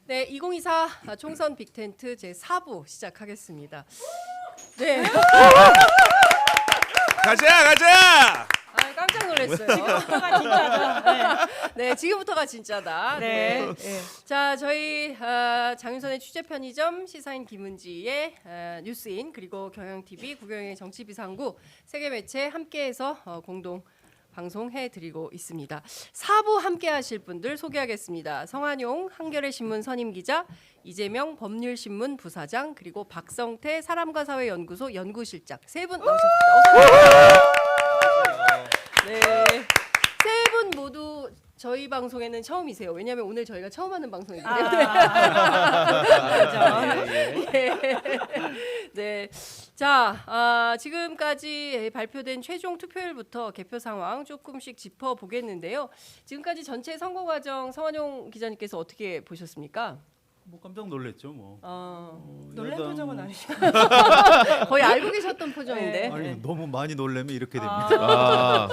네, 2024 총선 빅텐트 제 4부 시작하겠습니다. 네. 가자. 아, 깜짝 놀랐어요. 지금부터가 진짜죠. 네, 지금부터가 진짜다. 네. 자, 저희 장윤선의 취재 편의점, 시사인 김은지의 뉴스인, 그리고 경영TV, 구경의 정치비상구 세 개 매체 함께해서 공동 방송해드리고 있습니다. 4부 함께하실 분들 소개하겠습니다. 성한용 한겨레신문 선임기자, 이재명 법률신문 부사장, 그리고 박성태 사람과사회연구소 연구실장 세 분 나오셨습니다. 네, 세 분 모두 저희 방송에는 처음이세요. 왜냐하면 오늘 저희가 처음 하는 방송이기 때문에. 네. 자, 지금까지 발표된 최종 투표율부터 개표 상황 조금씩 짚어보겠는데요. 지금까지 전체 선거 과정 성한용 기자님께서 어떻게 보셨습니까? 뭐 깜짝 놀랐죠 뭐. 놀란 표정은 아니시고. 거의 알고 계셨던 표정인데. 아니 너무 많이 놀라면 이렇게 됩니다. 아,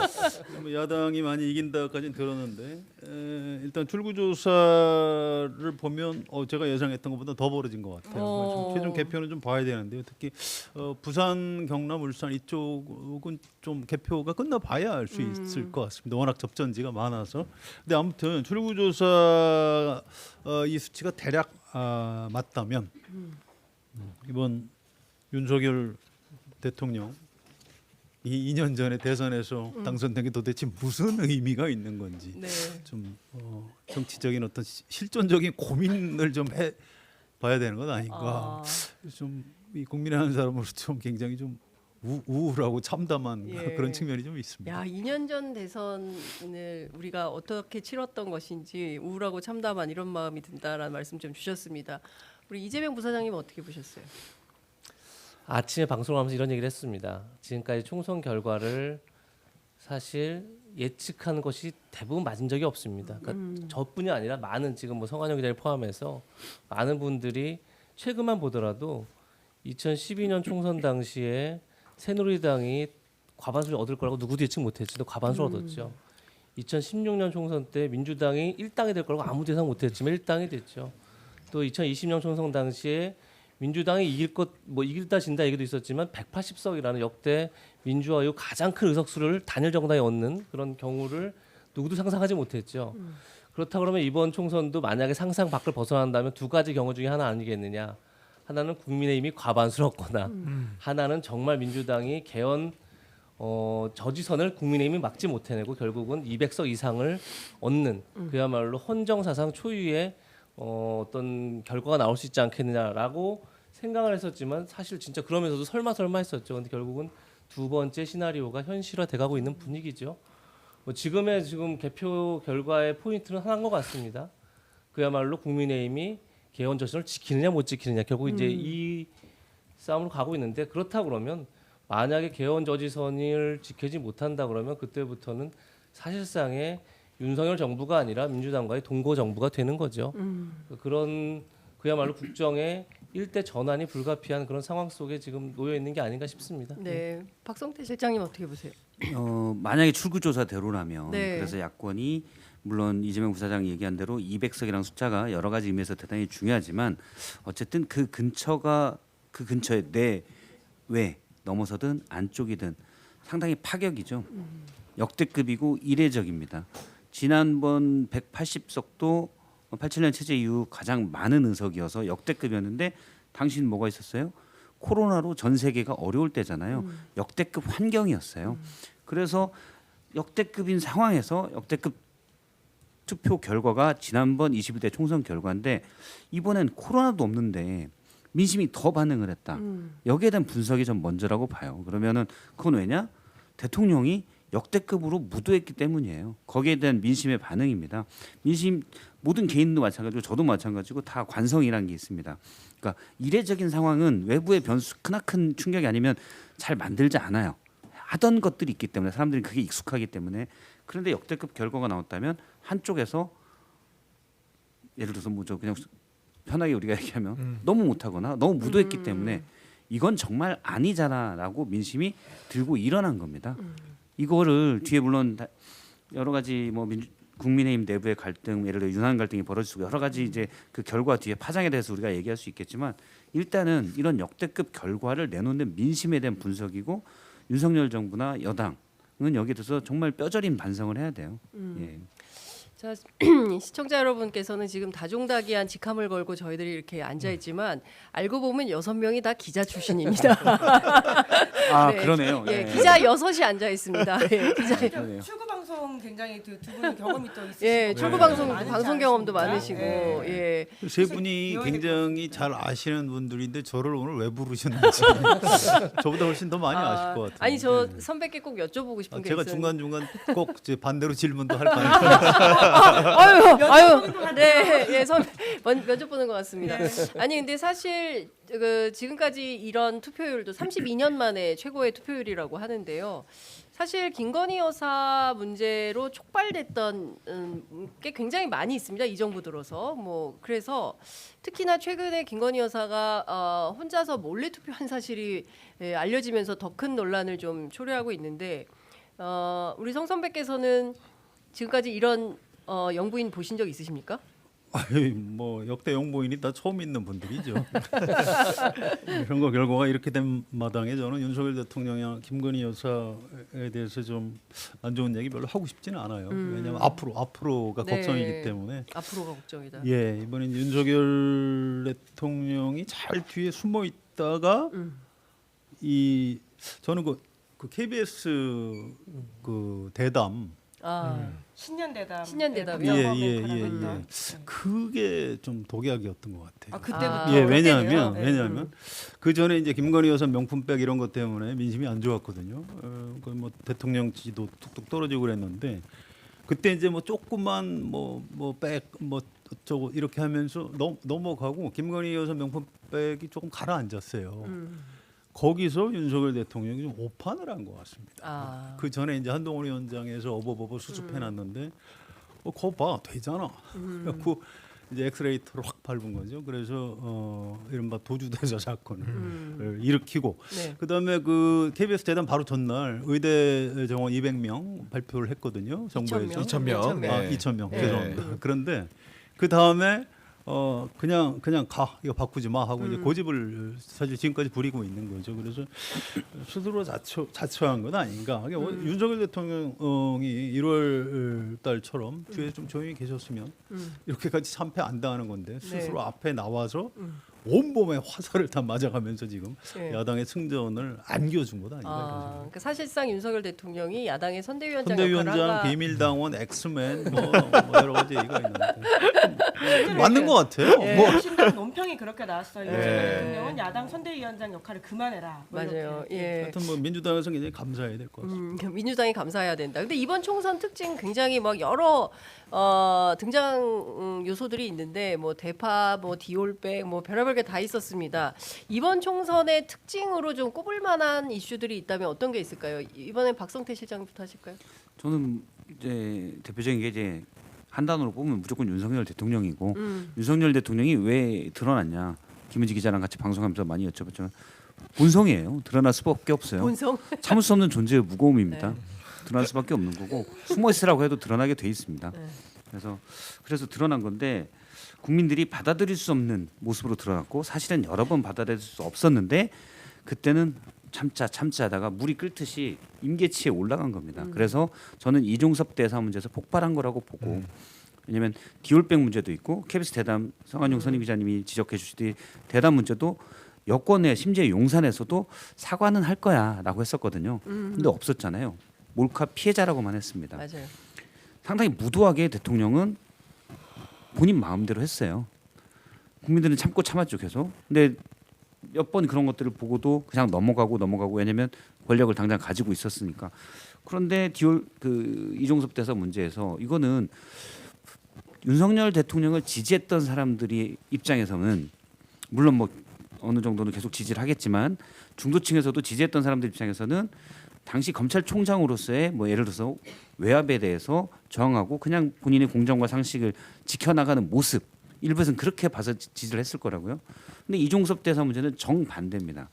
뭐 야당이 많이 이긴다까지는 들었는데 일단 출구조사를 보면 제가 예상했던 것보다 더 벌어진 것 같아요. 최종 개표는 좀 봐야 되는데요. 특히 부산, 경남, 울산 이쪽은 좀 개표가 끝나봐야 알 수 있을 것 같습니다. 워낙 접전지가 많아서. 근데 아무튼 출구조사 이 수치가 대략 맞다면 이번 윤석열 대통령 이 2년 전에 대선에서 당선된 게 도대체 무슨 의미가 있는 건지 네. 좀 정치적인 어떤 실존적인 고민을 좀 해봐야 되는 것 아닌가. 좀 이 국민이라는 사람으로서 좀 굉장히 좀 우울하고 참담한 예. 그런 측면이 좀 있습니다. 야, 2년 전 대선을 우리가 어떻게 치렀던 것인지 우울하고 참담한 이런 마음이 든다라는 말씀 좀 주셨습니다. 우리 이재명 부사장님 어떻게 보셨어요? 아침에 방송하면서 이런 얘기를 했습니다. 지금까지 총선 결과를 사실 예측한 것이 대부분 맞은 적이 없습니다. 그러니까 저뿐이 아니라 많은 지금 뭐 성한영 기자를 포함해서 많은 분들이 최근만 보더라도 2012년 총선 당시에 새누리당이 과반수를 얻을 거라고 누구도 예측 못했지. 또 과반수를 얻었죠. 2016년 총선 때 민주당이 1당이 될 거라고 아무도 예상 못했지만 1당이 됐죠. 또 2020년 총선 당시에 민주당이 이길다 진다 얘기도 있었지만 180석이라는 역대 민주화 이후 가장 큰 의석수를 단일 정당에 얻는 그런 경우를 누구도 상상하지 못했죠. 그렇다 그러면 이번 총선도 만약에 상상 밖을 벗어난다면 두 가지 경우 중에 하나 아니겠느냐. 하나는 국민의힘이 과반수를 얻거나 하나는 정말 민주당이 개헌 저지선을 국민의힘이 막지 못해내고 결국은 200석 이상을 얻는 그야말로 헌정사상 초유의 어떤 결과가 나올 수 있지 않겠느냐라고 생각을 했었지만 사실 진짜 그러면서도 설마 했었죠. 근데 결국은 두 번째 시나리오가 현실화돼가고 있는 분위기죠. 지금 개표 결과의 포인트는 하나인 것 같습니다. 그야말로 국민의힘이 개헌 저지선을 지키느냐 못 지키느냐 결국 이제 이 싸움으로 가고 있는데 그렇다 그러면 만약에 개헌 저지선을 지키지 못한다 그러면 그때부터는 사실상의 윤석열 정부가 아니라 민주당과의 동거 정부가 되는 거죠. 그런 그야말로 국정의 일대 전환이 불가피한 그런 상황 속에 지금 놓여 있는 게 아닌가 싶습니다. 네, 박성태 실장님 어떻게 보세요? 만약에 출구조사대로라면 네. 그래서 야권이 물론 이재명 부사장 얘기한 대로 200석이라는 숫자가 여러 가지 의미에서 대단히 중요하지만 어쨌든 그 근처에 내외 넘어서든 안쪽이든 상당히 파격이죠. 역대급이고 이례적입니다. 지난번 180석도 87년 체제 이후 가장 많은 의석이어서 역대급이었는데 당신 뭐가 있었어요? 코로나로 전 세계가 어려울 때잖아요. 역대급 환경이었어요. 그래서 역대급인 상황에서 역대급 투표 결과가 지난번 21대 총선 결과인데 이번엔 코로나도 없는데 민심이 더 반응을 했다. 여기에 대한 분석이 좀 먼저라고 봐요. 그러면은 그건 왜냐? 대통령이 역대급으로 무도했기 때문이에요. 거기에 대한 민심의 반응입니다. 민심 모든 개인도 마찬가지고 저도 마찬가지고 다 관성이라는 게 있습니다. 그러니까 이례적인 상황은 외부의 변수 크나큰 충격이 아니면 잘 만들지 않아요. 하던 것들이 있기 때문에 사람들이 그게 익숙하기 때문에. 그런데 역대급 결과가 나왔다면 한쪽에서 예를 들어서 뭐죠 그냥 편하게 우리가 얘기하면 너무 못하거나 너무 무도했기 때문에 이건 정말 아니잖아라고 민심이 들고 일어난 겁니다. 이거를 뒤에 물론 여러 가지 뭐 국민의힘 내부의 갈등, 예를 들어 윤한 갈등이 벌어지고 여러 가지 이제 그 결과 뒤에 파장에 대해서 우리가 얘기할 수 있겠지만 일단은 이런 역대급 결과를 내놓는 민심에 대한 분석이고 윤석열 정부나 여당은 여기에 대해서 정말 뼈저린 반성을 해야 돼요. 예. 자, 시청자 여러분께서는 지금 다종다기한 직함을 걸고 저희들이 이렇게 앉아 있지만 알고 보면 6명이 다 기자 출신입니다. 아 네. 그러네요. 예, 예. 기자 6이 앉아 있습니다. 예, 기자. 그러네요. 출구 방송 굉장히 두 분이 경험이 또 있으시고 예, 출구 방송 많으지 방송 경험도 않습니까? 많으시고 예. 세 분이 굉장히 잘 아시는 분들인데 저를 오늘 왜 부르셨는지 저보다 훨씬 더 많이 아실 것 같아요. 아니 저 네. 선배께 꼭 여쭤보고 싶은 게 제가 있어요. 중간 중간 꼭 이제 반대로 질문도 할 뻔했어요. 아유, 네, 예, 면접 보는 것 같습니다. 아니 근데 사실 그 지금까지 이런 투표율도 32년 만에 최고의 투표율이라고 하는데요. 사실 김건희 여사 문제로 촉발됐던 게 굉장히 많이 있습니다. 이 정부 들어서 뭐 그래서 특히나 최근에 김건희 여사가 혼자서 몰래 투표한 사실이 알려지면서 더 큰 논란을 좀 초래하고 있는데 우리 성 선배께서는 지금까지 이런 영부인 보신 적 있으십니까? 아유, 뭐 역대 영부인이 다 처음 있는 분들이죠. 이런 거 결과가 이렇게 된 마당에 저는 윤석열 대통령이나 김건희 여사에 대해서 좀 안 좋은 얘기 별로 하고 싶지는 않아요. 왜냐하면 앞으로가 네. 걱정이기 때문에. 앞으로가 걱정이다. 예, 이번엔 윤석열 대통령이 잘 뒤에 숨어 있다가 이 저는 그 KBS 그 대담 신년 대담 신년 대담이요? 예. 그게 좀 독약이었던 것 같아요. 아 그때부터 예, 그때는요? 왜냐하면 그 전에 이제 김건희 여사 명품백 이런 것 때문에 민심이 안 좋았거든요. 뭐 대통령 지지도 뚝뚝 떨어지고 그랬는데 그때 이제 뭐 조금만 뭐백 뭐 어쩌고 이렇게 하면서 넘어가고 김건희 여사 명품백이 조금 가라앉았어요. 거기서 윤석열 대통령이 좀 오판을 한 것 같습니다. 그 전에 이제 한동훈 위원장에서 어버버버 수습해놨는데 그거 봐 되잖아. 그 이제 엑스레이터를 확 밟은 거죠. 그래서 이른바 도주대사 사건을 일으키고 네. 그다음에 그 KBS 대담 바로 전날 의대 정원 200명 발표를 했거든요. 정부에서 2,000명. 네. 2,000명 네. 죄송합니다. 그런데 그 다음에 그냥 가 이거 바꾸지 마 하고 이제 고집을 사실 지금까지 부리고 있는 거죠. 그래서 스스로 자처한 건 아닌가. 윤석열 대통령이 1월 달처럼 뒤에 좀 조용히 계셨으면 이렇게까지 참패 안 당하는 건데 스스로 앞에 나와서 온몸에 화살을 다 맞아가면서 지금 네. 야당의 승전을 안겨준 것 아닌가. 그러니까 사실상 윤석열 대통령이 야당의 선대위원장 선대위원장, 비밀당원, 엑스맨 뭐 여러 가지 얘기가 있는데 맞는 것 같아요. 예. 뭐 신당 논평이 그렇게 나왔어요. 예. 윤석열 대통령은 야당 선대위원장 역할을 그만해라. 뭐 맞아요. 이렇게. 예. 하여튼 뭐 민주당에서 굉장히 감사해야 될 것 같습니다. 민주당이 감사해야 된다. 근데 이번 총선 특징 굉장히 막 여러 등장 요소들이 있는데 뭐 대파, 뭐 디올백, 뭐 별의별 게 다 있었습니다. 이번 총선의 특징으로 좀 꼽을 만한 이슈들이 있다면 어떤 게 있을까요? 이번엔 박성태 실장부터 하실까요? 저는 이제 대표적인 게 이제 한 단어로 뽑으면 무조건 윤석열 대통령이고 윤석열 대통령이 왜 드러났냐 김은지 기자랑 같이 방송하면서 많이 여쭤봤지만 본성이에요. 드러날 수밖에 없어요. 본성. 참을 수 없는 존재의 무거움입니다. 드러날 수밖에 없는 거고 숨어 있으라고 해도 드러나게 돼 있습니다. 그래서 드러난 건데 국민들이 받아들일 수 없는 모습으로 드러났고 사실은 여러 번 받아들일 수 없었는데 그때는 참자 하다가 물이 끓듯이 임계치에 올라간 겁니다. 그래서 저는 이종섭 대사 문제에서 폭발한 거라고 보고 왜냐하면 디올백 문제도 있고 KBS 대담 성한용 선임 기자님이 지적해 주시듯이 대담 문제도 여권에 심지어 용산에서도 사과는 할 거야라고 했었거든요. 근데 없었잖아요. 몰카 피해자라고만 했습니다. 맞아요. 상당히 무도하게 대통령은 본인 마음대로 했어요. 국민들은 참고 참았죠 계속. 근데 몇 번 그런 것들을 보고도 그냥 넘어가고 왜냐면 권력을 당장 가지고 있었으니까. 그런데 이종섭 대사 문제에서 이거는 윤석열 대통령을 지지했던 사람들이 입장에서는 물론 뭐 어느 정도는 계속 지지를 하겠지만 중도층에서도 지지했던 사람들 입장에서는 당시 검찰총장으로서의 뭐 예를 들어서 외압에 대해서 저항하고 그냥 본인의 공정과 상식을 지켜나가는 모습 일부에서는 그렇게 봐서 지지를 했을 거라고요. 근데 이종섭 대사 문제는 정반대입니다.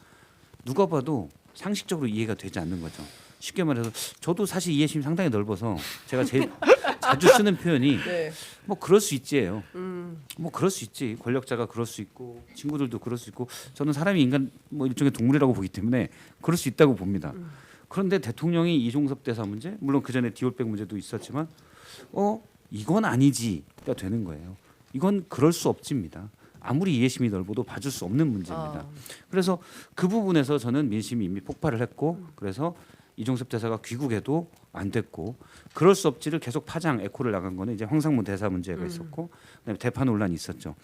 누가 봐도 상식적으로 이해가 되지 않는 거죠. 쉽게 말해서 저도 사실 이해심이 상당히 넓어서 제가 자주 쓰는 표현이 네. 뭐 그럴 수 있지예요. 뭐 그럴 수 있지. 권력자가 그럴 수 있고 친구들도 그럴 수 있고 저는 사람이 인간 뭐 일종의 동물이라고 보기 때문에 그럴 수 있다고 봅니다. 그런데 대통령이 이종섭 대사 문제 물론 그 전에 디올백 문제도 있었지만 이건 아니지가 되는 거예요. 이건 그럴 수 없집니다. 아무리 이해심이 넓어도 봐줄 수 없는 문제입니다. 그래서 그 부분에서 저는 민심이 이미 폭발을 했고 그래서 이종섭 대사가 귀국해도 안 됐고 그럴 수 없지를 계속 파장 에코를 나간 거는 이제 황상무 대사 문제가 있었고 그다음에 대파 논란이 있었죠.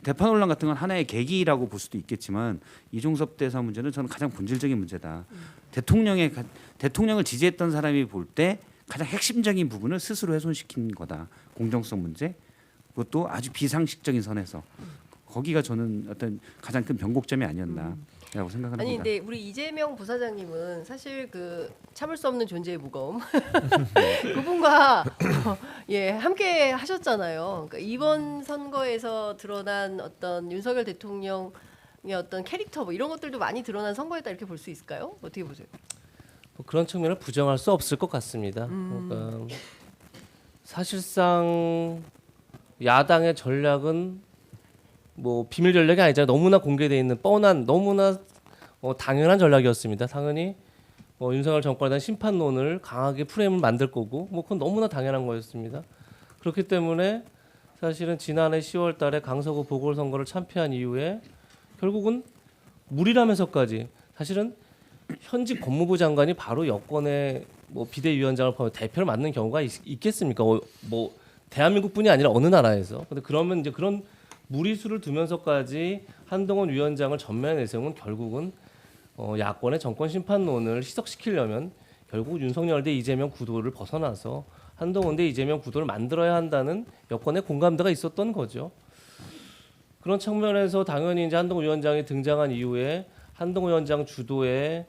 대파 논란 같은 건 하나의 계기라고 볼 수도 있겠지만 이종섭 대사 문제는 저는 가장 본질적인 문제다. 대통령을 지지했던 사람이 볼 때 가장 핵심적인 부분을 스스로 훼손시킨 거다. 공정성 문제 그것도 아주 비상식적인 선에서 거기가 저는 어떤 가장 큰 변곡점이 아니었나라고 생각을 아니 합니다. 근데 우리 이재명 부사장님은 사실 그 참을 수 없는 존재의 무거움 그분과 예 함께 하셨잖아요. 그러니까 이번 선거에서 드러난 어떤 윤석열 대통령의 어떤 캐릭터 뭐 이런 것들도 많이 드러난 선거였다 이렇게 볼 수 있을까요? 어떻게 보세요? 뭐 그런 측면을 부정할 수 없을 것 같습니다. 그러니까 사실상 야당의 전략은 뭐 비밀 전략이 아니잖아요. 너무나 공개되어 있는 뻔한 너무나 당연한 전략이었습니다. 당연히 윤석열 정권에 대한 심판론을 강하게 프레임을 만들 거고 뭐 그건 너무나 당연한 거였습니다. 그렇기 때문에 사실은 지난해 10월달에 강서구 보궐선거를 참패한 이후에 결국은 무리라면서까지 사실은 현직 법무부 장관이 바로 여권의 뭐 비대위원장을 포함해 대표를 맡는 경우가 있겠습니까? 뭐 대한민국뿐이 아니라 어느 나라에서. 근데 그러면 이제 그런 무리수를 두면서까지 한동훈 위원장을 전면에 내세우면 결국은 야권의 정권 심판론을 희석시키려면 결국 윤석열 대 이재명 구도를 벗어나서 한동훈 대 이재명 구도를 만들어야 한다는 여권의 공감대가 있었던 거죠. 그런 측면에서 당연히 이제 한동훈 위원장이 등장한 이후에 한동훈 위원장 주도의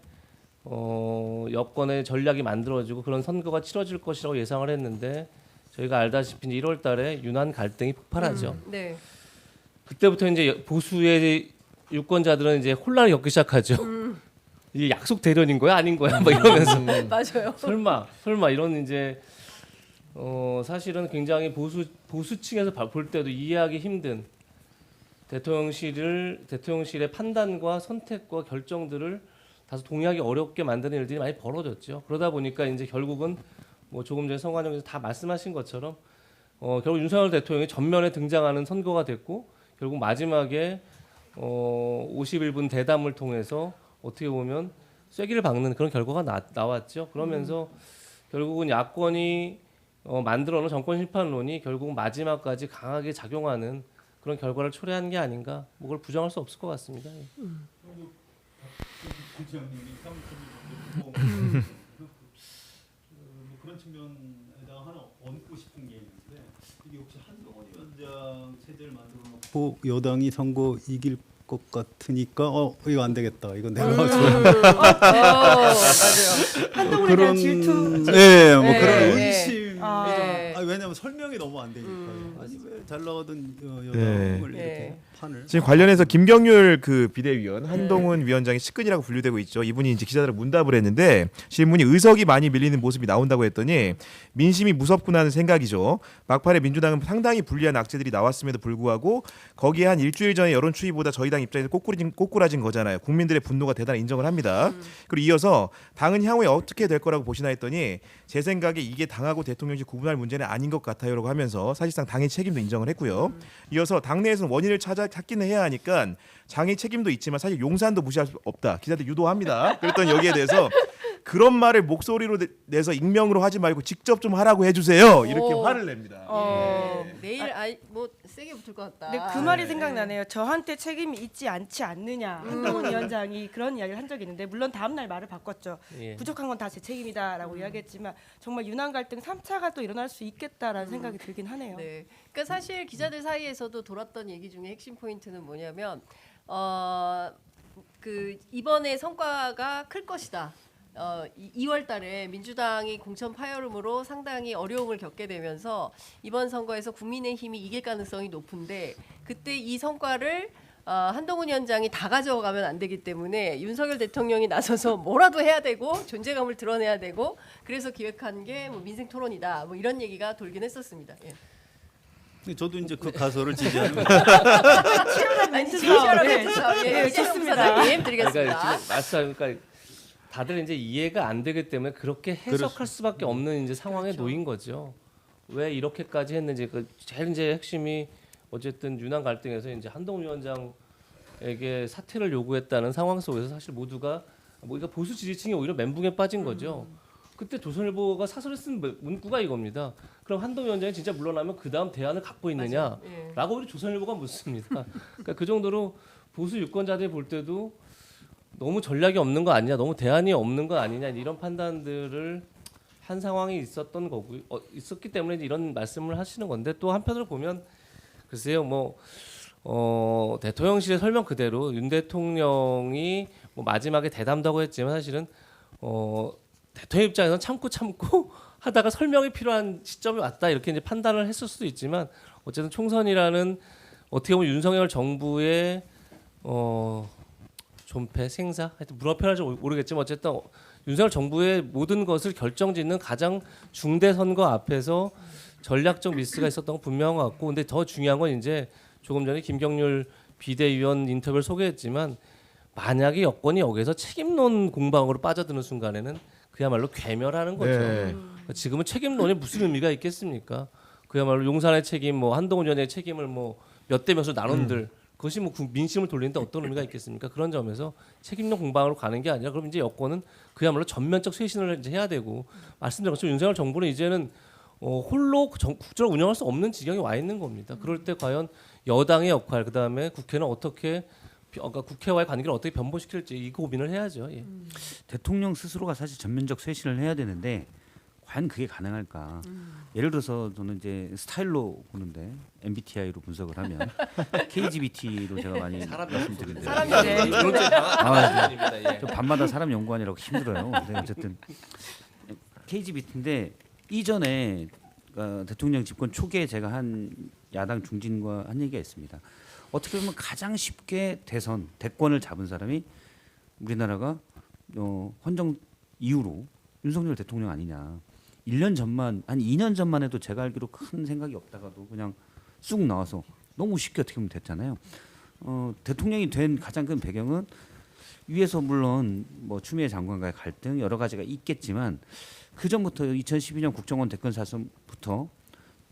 여권의 전략이 만들어지고 그런 선거가 치러질 것이라고 예상을 했는데 저희가 알다시피 1월달에 유난 갈등이 폭발하죠. 네. 그때부터 이제 보수의 유권자들은 이제 혼란을 겪기 시작하죠. 이게 약속 대련인 거야 아닌 거야 막 이러면서 맞아요. 설마 이런 이제 사실은 굉장히 보수층에서 볼 때도 이해하기 힘든 대통령실의 판단과 선택과 결정들을 다소 동의하기 어렵게 만드는 일들이 많이 벌어졌죠. 그러다 보니까 이제 결국은 뭐 조금 전에 성관영에서 다 말씀하신 것처럼 결국 윤석열 대통령이 전면에 등장하는 선거가 됐고 결국 마지막에 51분 대담을 통해서 어떻게 보면 쐐기를 박는 그런 결과가 나왔죠. 그러면서 결국은 야권이 만들어놓은 정권 심판론이 결국 마지막까지 강하게 작용하는 그런 결과를 초래한 게 아닌가. 뭐 그걸 부정할 수 없을 것 같습니다. 그런 측면에다가 하나 얹고 싶은 게 있는데 이게 혹시 한동훈 위원장 체제를 만들어 놓고 여당이 선거 이길 것 같으니까 이거 안 되겠다. 이건 내가 맞아요. 한동훈에 대한 질투. 네, 뭐 네, 그런 네. 의심. 네. 왜냐하면 설명이 너무 안 되니까. 아니 왜 잘 나가던 여당을 네. 이렇게 네. 판을. 지금 관련해서 김경률 그 비대위원 한동훈 위원장이 측근이라고 분류되고 있죠. 이분이 이제 기자들을 문답을 했는데 질문이 의석이 많이 밀리는 모습이 나온다고 했더니 민심이 무섭구나 하는 생각이죠. 막판에 민주당은 상당히 불리한 악재들이 나왔음에도 불구하고 거기에 한 일주일 전에 여론 추이보다 저희 당 입장에서 꼬꾸라진 거잖아요. 국민들의 분노가 대단히 인정을 합니다. 그리고 이어서 당은 향후에 어떻게 될 거라고 보시나 했더니 제 생각에 이게 당하고 대통령실 구분할 문제는 아닌 것 같아요라고 하면서 사실상 당의 책임도 인정을 했고요. 이어서 당내에서는 원인을 찾기는 해야 하니까 장의 책임도 있지만 사실 용산도 무시할 수 없다. 기자들 유도합니다. 그랬더니 여기에 대해서 그런 말을 목소리로 내서 익명으로 하지 말고 직접 좀 하라고 해주세요. 이렇게 오. 화를 냅니다. 내일 뭐 세게 붙을 것 같다. 근데 그 말이 생각나네요. 저한테 책임이 있지 않지 않느냐. 한동훈 위원장이 그런 이야기를 한 적이 있는데 물론 다음 날 말을 바꿨죠. 예. 부족한 건 다 제 책임이다라고 이야기했지만 정말 유난 갈등 3차가 또 일어날 수 있겠다라는 생각이 들긴 하네요. 네. 그러니까 사실 기자들 사이에서도 돌았던 얘기 중에 핵심 포인트는 뭐냐면 그 이번에 성과가 클 것이다. 2월달에 민주당이 공천 파열음으로 상당히 어려움을 겪게 되면서 이번 선거에서 국민의힘이 이길 가능성이 높은데 그때 이 성과를 한동훈 위원장이 다 가져가면 안 되기 때문에 윤석열 대통령이 나서서 뭐라도 해야 되고 존재감을 드러내야 되고 그래서 기획한 게 뭐 민생 토론이다. 뭐 이런 얘기가 돌긴 했었습니다. 예. 근데 저도 이제 그 가설을 지지하는 아니 진시하라고 네. 해주세요. 예, 네, 이재명 좋습니다. 부사장님 그러니까 드리겠습니다. 지금 말씀하니까 다들 이제 이해가 안 되기 때문에 그렇게 해석할 수밖에 없는 이제 상황에 그렇죠. 놓인 거죠. 왜 이렇게까지 했는지 그 제일 이제 핵심이 어쨌든 윤한 갈등에서 이제 한동훈 위원장에게 사퇴를 요구했다는 상황 속에서 사실 모두가 뭐 이거 보수 지지층이 오히려 멘붕에 빠진 거죠. 그때 조선일보가 사설에 쓴 문구가 이겁니다. 그럼 한동훈 위원장이 진짜 물러나면 그 다음 대안을 갖고 있느냐? 예. 라고 우리 조선일보가 묻습니다. 그러니까 그 정도로 보수 유권자들이 볼 때도 너무 전략이 없는 거 아니냐, 너무 대안이 없는 거 아니냐 이런 판단들을 한 상황이 있었던 거고 있었기 때문에 이런 말씀을 하시는 건데 또 한편으로 보면 글쎄요 뭐 대통령실의 설명 그대로 윤 대통령이 뭐 마지막에 대담다고 했지만 사실은 대통령 입장에서는 참고 하다가 설명이 필요한 시점이 왔다 이렇게 이제 판단을 했을 수도 있지만 어쨌든 총선이라는 어떻게 보면 윤석열 정부의 존폐 생사 하여튼 물어 표현할지 모르겠지만 어쨌든 윤석열 정부의 모든 것을 결정짓는 가장 중대 선거 앞에서 전략적 미스가 있었던 건 분명한 것 같고 근데 더 중요한 건 이제 조금 전에 김경률 비대위원 인터뷰를 소개했지만 만약에 여권이 여기서 책임론 공방으로 빠져드는 순간에는 그야말로 괴멸하는 거죠. 네. 지금은 책임론에 무슨 의미가 있겠습니까? 그야말로 용산의 책임, 뭐 한동훈 위원장의 책임을 뭐 몇 대 몇으로 나눈들 그것이 뭐 민심을 돌리는데 어떤 의미가 있겠습니까? 그런 점에서 책임론 공방으로 가는 게 아니라 그럼 이제 여권은 그야말로 전면적 쇄신을 이제 해야 되고 말씀드린 것처럼 윤석열 정부는 이제는 홀로 국정을 운영할 수 없는 지경에 와 있는 겁니다. 그럴 때 과연 여당의 역할, 그 다음에 국회는 어떻게 그러니까 국회와의 관계를 어떻게 변보시킬지 이 고민을 해야죠. 예. 대통령 스스로가 사실 전면적 쇄신을 해야 되는데 과연 그게 가능할까? 예를 들어서 저는 이제 스타일로 보는데 MBTI로 분석을 하면 KGBT로 제가 많이 말씀드리는데 사람이네. 저 밤마다 사람 연구하느라고 힘들어요. 근데 어쨌든 KGBT인데 이전에 대통령 집권 초기에 제가 한 야당 중진과 한 얘기가 있습니다. 어떻게 보면 가장 쉽게 대권을 잡은 사람이 우리나라가 헌정 이후로 윤석열 대통령 아니냐. 1년 전만 한 2년 전만 해도 제가 알기로 큰 생각이 없다가도 그냥 쑥 나와서 너무 쉽게 어떻게 보면 됐잖아요. 대통령이 된 가장 큰 배경은 위에서 물론 뭐 추미애 장관과의 갈등 여러 가지가 있겠지만 그 전부터 2012년 국정원 대권 사선부터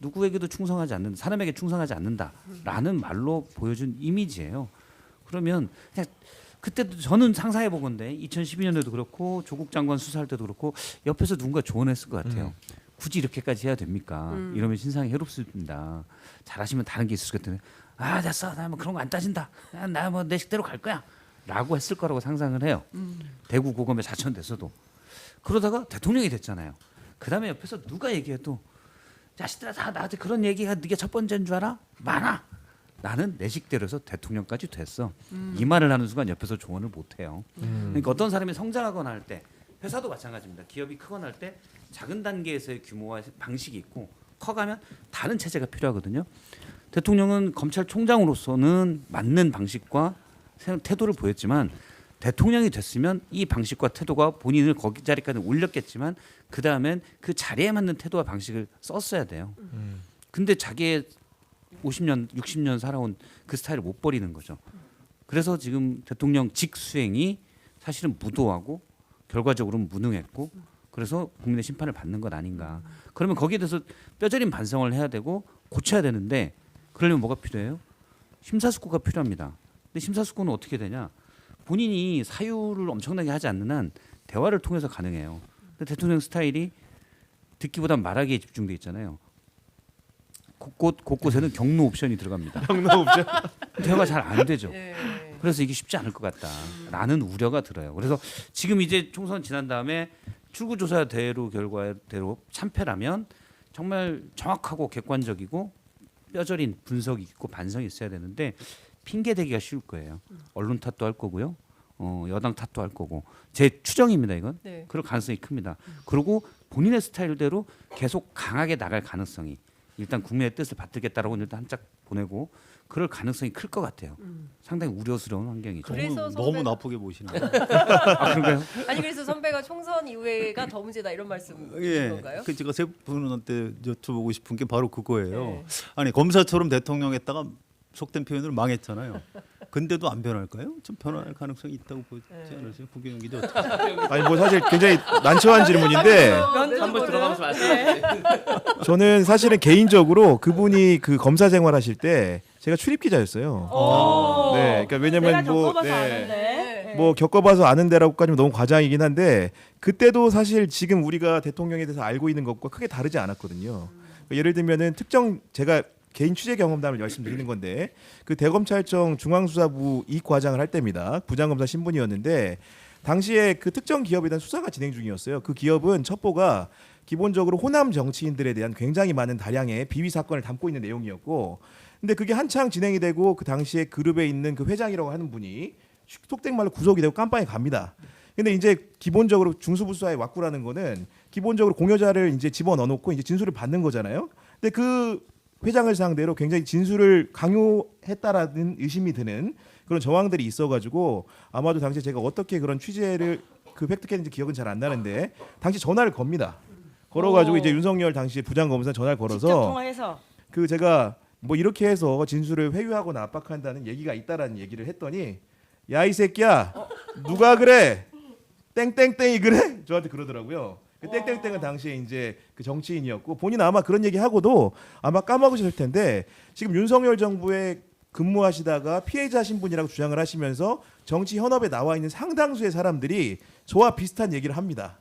누구에게도 충성하지 않는다, 사람에게 충성하지 않는다라는 말로 보여준 이미지예요. 그러면 그냥 그때도 저는 상상해 보건데 2012년에도 그렇고 조국 장관 수사할 때도 그렇고 옆에서 누군가 조언했을 것 같아요. 굳이 이렇게까지 해야 됩니까? 이러면 신상이 해롭습니다. 잘하시면 다른 게 있을 것 같은데 됐어, 나 뭐 그런 거 안 따진다. 나 뭐 내 식대로 갈 거야.라고 했을 거라고 상상을 해요. 대구 고검에 사천됐어도 그러다가 대통령이 됐잖아요. 그 다음에 옆에서 누가 얘기해도 자식들아 다 나한테 그런 얘기가 네가 첫 번째인 줄 알아? 많아. 나는 내 식대로서 대통령까지 됐어. 이 말을 하는 순간 옆에서 조언을 못 해요. 그러니까 어떤 사람이 성장하거나 할 때 회사도 마찬가지입니다. 기업이 크거나 할 때 작은 단계에서의 규모와 방식이 있고 커가면 다른 체제가 필요하거든요. 대통령은 검찰총장으로서는 맞는 방식과 태도를 보였지만 대통령이 됐으면 이 방식과 태도가 본인을 거기 자리까지 올렸겠지만 그 다음엔 그 자리에 맞는 태도와 방식을 썼어야 돼요. 근데 자기의 50년, 60년 살아온 그 스타일을 못 버리는 거죠. 그래서 지금 대통령 직수행이 사실은 무도하고 결과적으로는 무능했고 그래서 국민의 심판을 받는 것 아닌가. 그러면 거기에 대해서 뼈저린 반성을 해야 되고 고쳐야 되는데 그러려면 뭐가 필요해요? 심사숙고가 필요합니다. 근데 심사숙고는 어떻게 되냐? 본인이 사유를 엄청나게 하지 않는 한 대화를 통해서 가능해요. 근데 대통령 스타일이 듣기보다 말하기에 집중돼 있잖아요. 곳곳에는 경로 옵션이 들어갑니다. 경로 옵션. 대화가 잘 안 되죠. 예. 그래서 이게 쉽지 않을 것 같다라는 우려가 들어요. 그래서 지금 이제 총선 지난 다음에 출구조사대로 결과대로 참패라면 정말 정확하고 객관적이고 뼈저린 분석이 있고 반성이 있어야 되는데 핑계 대기가 쉬울 거예요. 언론 탓도 할 거고요. 여당 탓도 할 거고. 제 추정입니다, 이건. 네. 그럴 가능성이 큽니다. 그리고 본인의 스타일대로 계속 강하게 나갈 가능성이 일단 국민의 뜻을 받들겠다라고 일단 한짝 보내고 그럴 가능성이 클 것 같아요. 상당히 우려스러운 환경이죠. 그래서 너무 선배가- 나쁘게 보시나요? 아, 그런가요? 아니 그래서 선배가 총선 이후에가 더 문제다 이런 말씀이신 예, 건가요? 그 제가 세 분한테 여쭤보고 싶은 게 바로 그거예요. 네. 아니 검사처럼 대통령 했다가 속된 표현으로 망했잖아요. 근데도 안 변할까요? 좀 변할 가능성이 있다고 보지 않으세요? 구경영 기자 어떻게? 아니 뭐 사실 굉장히 난처한 질문인데 한번 들어가면서 말씀하세요. 저는 사실은 개인적으로 그분이 그 검사 생활하실 때 제가 출입 기자였어요. 오. 네, 그러니까 왜냐면 내가 뭐 겪어봐서 네. 아는데. 뭐 겪어봐서 아는 데라고까지는 너무 과장이긴 한데 그때도 사실 지금 우리가 대통령에 대해서 알고 있는 것과 크게 다르지 않았거든요. 그러니까 예를 들면은 특정 제가 개인 취재 경험담을 말씀드리는 건데 그 대검찰청 중앙수사부 이과장을 할 때입니다. 부장검사 신분이었는데 당시에 그 특정 기업에 대한 수사가 진행 중이었어요. 그 기업은 첩보가 기본적으로 호남 정치인들에 대한 굉장히 많은 다량의 비위 사건을 담고 있는 내용이었고 근데 그게 한창 진행이 되고 그 당시에 그룹에 있는 그 회장이라고 하는 분이 속된 말로 구속이 되고 깜빵에 갑니다. 근데 이제 기본적으로 중수부수와의 왁구라는 거는 기본적으로 공여자를 이제 집어넣어 놓고 이제 진술을 받는 거잖아요. 근데 그 회장을 상대로 굉장히 진술을 강요했다라는 의심이 드는 그런 정황들이 있어가지고 아마도 당시에 제가 어떻게 그런 취재를 그 획득했는지 기억은 잘 안 나는데 당시 전화를 겁니다. 걸어가지고 오. 이제 윤석열 당시 부장검사 전화를 직접 걸어서 통화해서 그 제가 뭐 이렇게 해서 진술을 회유하거나 압박한다는 얘기가 있다라는 얘기를 했더니 야 이 새끼야 누가 그래 땡땡땡이 그래 저한테 그러더라고요. 그 땡땡땡은 당시에 이제 그 정치인이었고 본인 아마 그런 얘기 하고도 아마 까먹으셨을 텐데 지금 윤석열 정부에 근무하시다가 피해자 신분이라고 주장을 하시면서 정치 현업에 나와 있는 상당수의 사람들이 저와 비슷한 얘기를 합니다.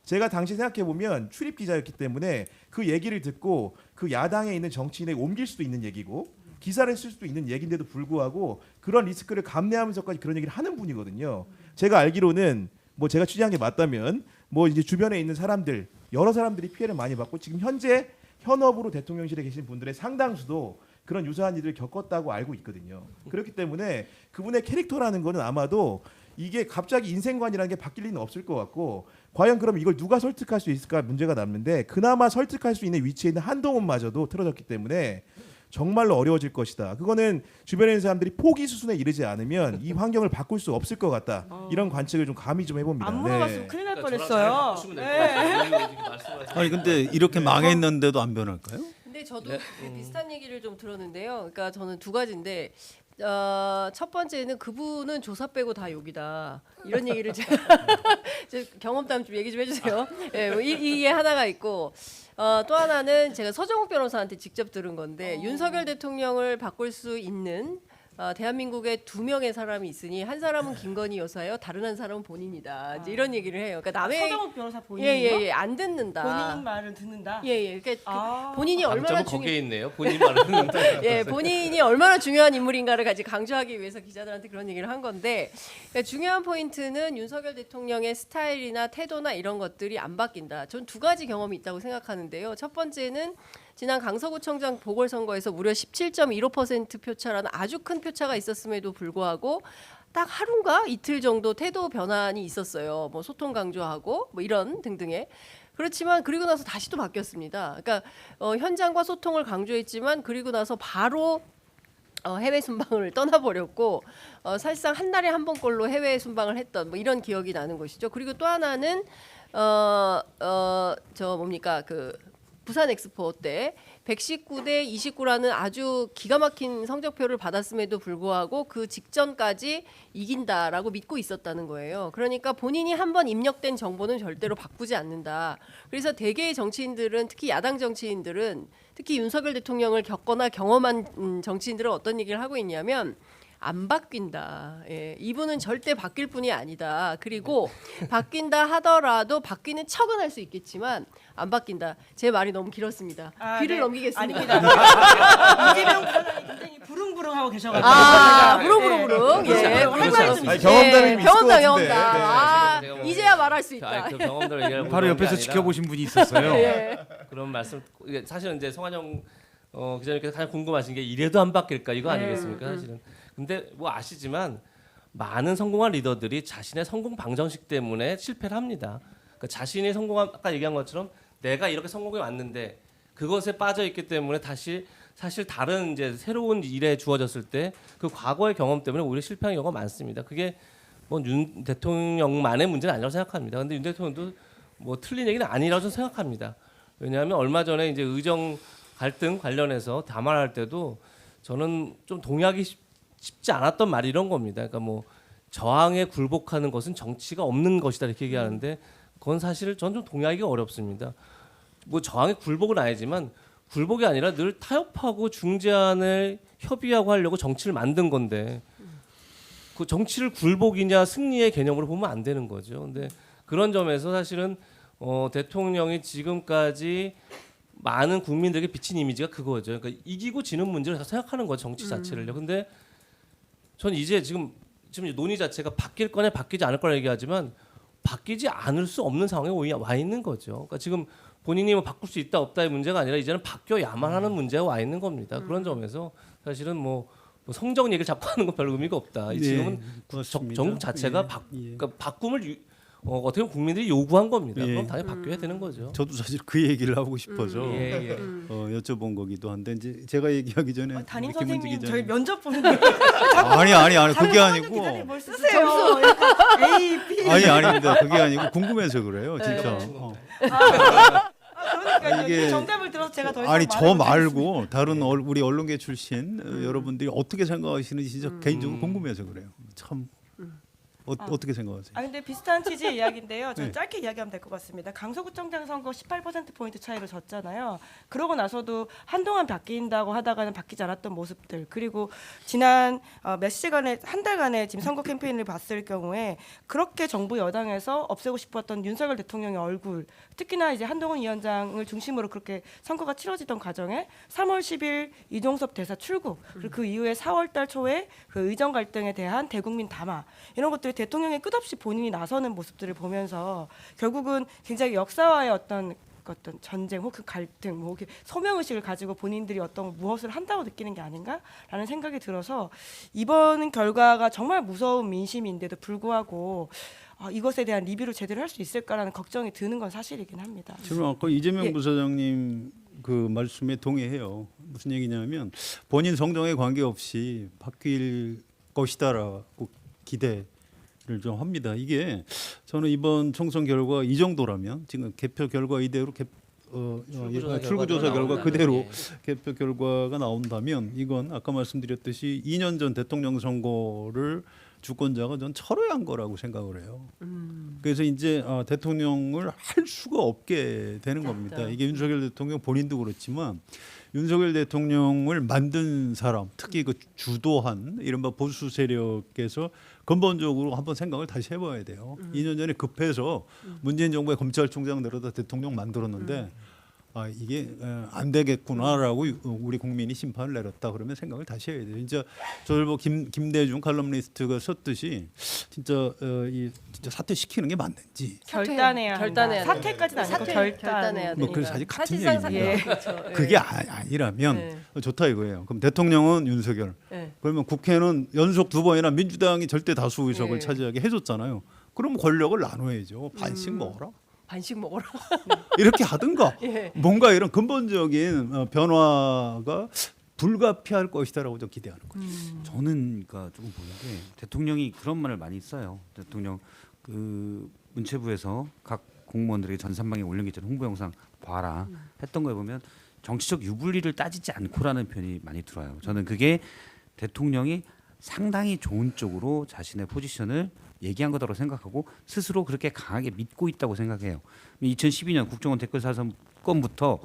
제가 당시 생각해 보면 출입 기자였기 때문에 그 얘기를 듣고 그 야당에 있는 정치인에게 옮길 수도 있는 얘기고 기사를 쓸 수도 있는 얘기인데도 불구하고 그런 리스크를 감내하면서까지 그런 얘기를 하는 분이거든요. 제가 알기로는 뭐 제가 취재한 게 맞다면 뭐 이제 주변에 있는 사람들 여러 사람들이 피해를 많이 받고 지금 현재 현업으로 대통령실에 계신 분들의 상당수도 그런 유사한 일을 겪었다고 알고 있거든요. 그렇기 때문에 그분의 캐릭터라는 거는 아마도 이게 갑자기 인생관이라는 게 바뀔 리는 없을 것 같고 과연 그럼 이걸 누가 설득할 수 있을까 문제가 남는데 그나마 설득할 수 있는 위치에 있는 한동훈마저도 틀어졌기 때문에 정말로 어려워질 것이다. 그거는 주변에 있는 사람들이 포기 수순에 이르지 않으면 이 환경을 바꿀 수 없을 것 같다. 이런 관측을 좀 감히 좀 해봅니다. 안 물어봤으면 큰일 날 그러니까 뻔했어요. 아니 근데 이렇게 망했는데도 안 변할까요? 근데 저도 네. 그 비슷한 얘기를 좀 들었는데요. 그러니까 저는 두 가지인데 첫 번째는 그분은 조사 빼고 다 욕이다 이런 얘기를 제가 경험담 좀 얘기 좀 해주세요. 예, 뭐 이게 하나가 있고 또 하나는 제가 서정욱 변호사한테 직접 들은 건데 윤석열 대통령을 바꿀 수 있는 대한민국에 2명의 사람이 있으니 한 사람은 김건희 여사예요. 다른 한 사람은 본인이다. 이제 이런 얘기를 해요. 그러니까 남의 서정욱 변호사 본인이요? 예예예 안 듣는다. 본인 말을 듣는다. 예예. 그러니까 아. 본인이 얼마나 장점은 중요 거기에 있네요. 본인 말은 예, 본인이 얼마나 중요한 인물인가를 같이 강조하기 위해서 기자들한테 그런 얘기를 한 건데 그러니까 중요한 포인트는 윤석열 대통령의 스타일이나 태도나 이런 것들이 안 바뀐다. 전 두 가지 경험이 있다고 생각하는데요. 첫 번째는 지난 강서구청장 보궐선거에서 무려 17.15% 표차라는 아주 큰 표차가 있었음에도 불구하고 딱 하루인가 이틀 정도 태도 변환이 있었어요. 뭐 소통 강조하고 뭐 이런 등등의. 그렇지만 그리고 나서 다시 또 바뀌었습니다. 그러니까 현장과 소통을 강조했지만 그리고 나서 바로 해외 순방을 떠나버렸고 사실상 한 달에 한 번꼴로 해외 순방을 했던 뭐 이런 기억이 나는 것이죠. 그리고 또 하나는 저 뭡니까 그 부산 엑스포 때 119대 29라는 아주 기가 막힌 성적표를 받았음에도 불구하고 그 직전까지 이긴다라고 믿고 있었다는 거예요. 그러니까 본인이 한번 입력된 정보는 절대로 바꾸지 않는다. 그래서 대개의 정치인들은 특히 야당 정치인들은 특히 윤석열 대통령을 겪거나 경험한 정치인들은 어떤 얘기를 하고 있냐면 안 바뀐다. 예, 이분은 절대 바뀔 분이 아니다. 그리고 바뀐다 하더라도 바뀌는 척은 할 수 있겠지만 안 바뀐다. 제 말이 너무 길었습니다. 귀를 네. 넘기겠습니다. 아닙니다. 이재명 부사장이 굉장히 부릉부릉하고 계셔가지고 부릉부릉. 예, 할 말이 좀 아니, 있으세요. 경험담이 있을 것 같은데. 경험담. 네, 아, 제가 뭐- 이제야 말할 수 있다. 그 경험들을 얘기하고 바로 그런 게 옆에서 아니라 지켜보신 분이 있었어요. 예. 그런 말씀 이게 사실은 이제 송한영 기자님께서 가장 궁금하신 게 이래도 안 바뀔까 이거 아니겠습니까 사실은. 근데 뭐 아시지만 많은 성공한 리더들이 자신의 성공 방정식 때문에 실패를 합니다. 그러니까 자신이 성공한 아까 얘기한 것처럼 내가 이렇게 성공해 왔는데 그것에 빠져 있기 때문에 다시 사실 다른 이제 새로운 일에 주어졌을 때 그 과거의 경험 때문에 오히려 실패한 경우가 많습니다. 그게 뭐 윤 대통령만의 문제는 아니라고 생각합니다. 근데 윤 대통령도 뭐 틀린 얘기는 아니라고 저는 생각합니다. 왜냐하면 얼마 전에 이제 의정 갈등 관련해서 담화할 때도 저는 좀 동의하기 쉽지 않았던 말이 이런 겁니다. 그러니까 뭐 저항에 굴복하는 것은 정치가 없는 것이다 이렇게 얘기하는데 그건 사실 저는 좀 동의하기가 어렵습니다. 뭐 저항에 굴복은 아니지만 굴복이 아니라 늘 타협하고 중재안을 협의하고 하려고 정치를 만든 건데 그 정치를 굴복이냐 승리의 개념으로 보면 안 되는 거죠. 근데 그런 점에서 사실은 대통령이 지금까지 많은 국민들에게 비친 이미지가 그거죠. 그러니까 이기고 지는 문제를 다 생각하는 거죠. 정치 자체를요. 근데 전 이제 지금 논의 자체가 바뀔 거냐 바뀌지 않을 거냐 얘기하지만 바뀌지 않을 수 없는 상황에 와 있는 거죠. 그러니까 지금 본인이 뭐 바꿀 수 있다 없다의 문제가 아니라 이제는 바뀌어야만 하는 문제가 와 있는 겁니다. 그런 점에서 사실은 뭐 성적 얘기를 자꾸 하는 건 별 의미가 없다. 네, 지금은 맞습니다. 전국 자체가 예. 그러니까 바꿈을 어떻게 보면 국민들이 요구한 겁니다. 예. 그럼 당연히 바뀌어야 되는 거죠. 저도 사실 그 얘기를 하고 싶어서 예, 예. 여쭤본 거기도 한데 이제 제가 얘기하기 전에 담임 김은지 선생님 기자님- 저희 면접 보는데 아니 그게 아니고 기자님 뭘 쓰세요? A, B. 아닙니다. 그게 아니고 궁금해서 그래요, 진짜. 그러니까 이게- 정답을 들어서 제가 더 이상 아니 저 말을 말고 다른 우리 언론계 출신 여러분들이 어떻게 생각하시는지 진짜 개인적으로 궁금해서 그래요. 참 어떻게 생각하세요? 근데 비슷한 취지의 이야기인데요. 저 네. 짧게 이야기하면 될 것 같습니다. 강서구청장 선거 18%포인트 차이로 졌잖아요. 그러고 나서도 한동안 바뀐다고 하다가는 바뀌지 않았던 모습들, 그리고 지난 몇 시간에 한 달간의 지금 선거 캠페인을 봤을 경우에 그렇게 정부 여당에서 없애고 싶었던 윤석열 대통령의 얼굴, 특히나 이제 한동훈 위원장을 중심으로 그렇게 선거가 치러지던 과정에 3월 10일 이종섭 대사 출국, 그리고 그 이후에 4월 달 초에 그 의정 갈등에 대한 대국민 담화, 이런 것들이 대통령이 끝없이 본인이 나서는 모습들을 보면서 결국은 굉장히 역사와의 어떤 전쟁 혹은 갈등, 뭐 이렇게 소명 의식을 가지고 본인들이 어떤 무엇을 한다고 느끼는 게 아닌가라는 생각이 들어서 이번 결과가 정말 무서운 민심인데도 불구하고 이것에 대한 리뷰를 제대로 할 수 있을까라는 걱정이 드는 건 사실이긴 합니다. 저는 아까 이재명 예. 부사장님 그 말씀에 동의해요. 무슨 얘기냐면 본인 성정에 관계없이 바뀔 것이다라고 기대를 좀 합니다. 이게 저는 이번 총선 결과 이 정도라면 지금 개표 결과 이대로 출구조사 결과 나온다면, 그대로 예. 개표 결과가 나온다면 이건 아까 말씀드렸듯이 2년 전 대통령 선거를 주권자가 전 철회한 거라고 생각을 해요. 그래서 이제 대통령을 할 수가 없게 되는 겁니다. 이게 윤석열 대통령 본인도 그렇지만 윤석열 대통령을 만든 사람, 특히 그 주도한 이른바 보수 세력에서 근본적으로 한번 생각을 다시 해봐야 돼요. 2년 전에 급해서 문재인 정부의 검찰총장 내려다 대통령 만들었는데 이게 안 되겠구나라고 우리 국민이 심판을 내렸다 그러면 생각을 다시 해야 돼요. 진짜 저들 김대중 칼럼니스트가 썼듯이 진짜 진짜 사퇴시키는 게 맞는지. 결단해야 한다. 결단해야 돼요. 사퇴까지는 아니고 결단해야 뭐 됩니다. 그래서 사실 같은 사실상 얘기입니다. 그렇죠. 예. 그게 아니라면 네. 좋다 이거예요. 그럼 대통령은 윤석열, 네. 그러면 국회는 연속 2번이나 민주당이 절대 다수 의석을 네. 차지하게 해줬잖아요. 그럼 권력을 나눠야죠. 반씩 먹어라. 반씩 먹어라. 이렇게 하든가 예. 뭔가 이런 근본적인 변화가 불가피할 것이다라고 좀 기대하는 거죠. 저는 그러니까 조금 보는 게 대통령이 그런 말을 많이 써요. 대통령 그 문체부에서 각 공무원들에게 전산망에 올린 게 있잖아요. 홍보 영상 봐라 했던 거에 보면 정치적 유불리를 따지지 않고라는 표현이 많이 들어요. 저는 그게 대통령이 상당히 좋은 쪽으로 자신의 포지션을 얘기한 거다라고 생각하고 스스로 그렇게 강하게 믿고 있다고 생각해요. 2012년 국정원 댓글 사건부터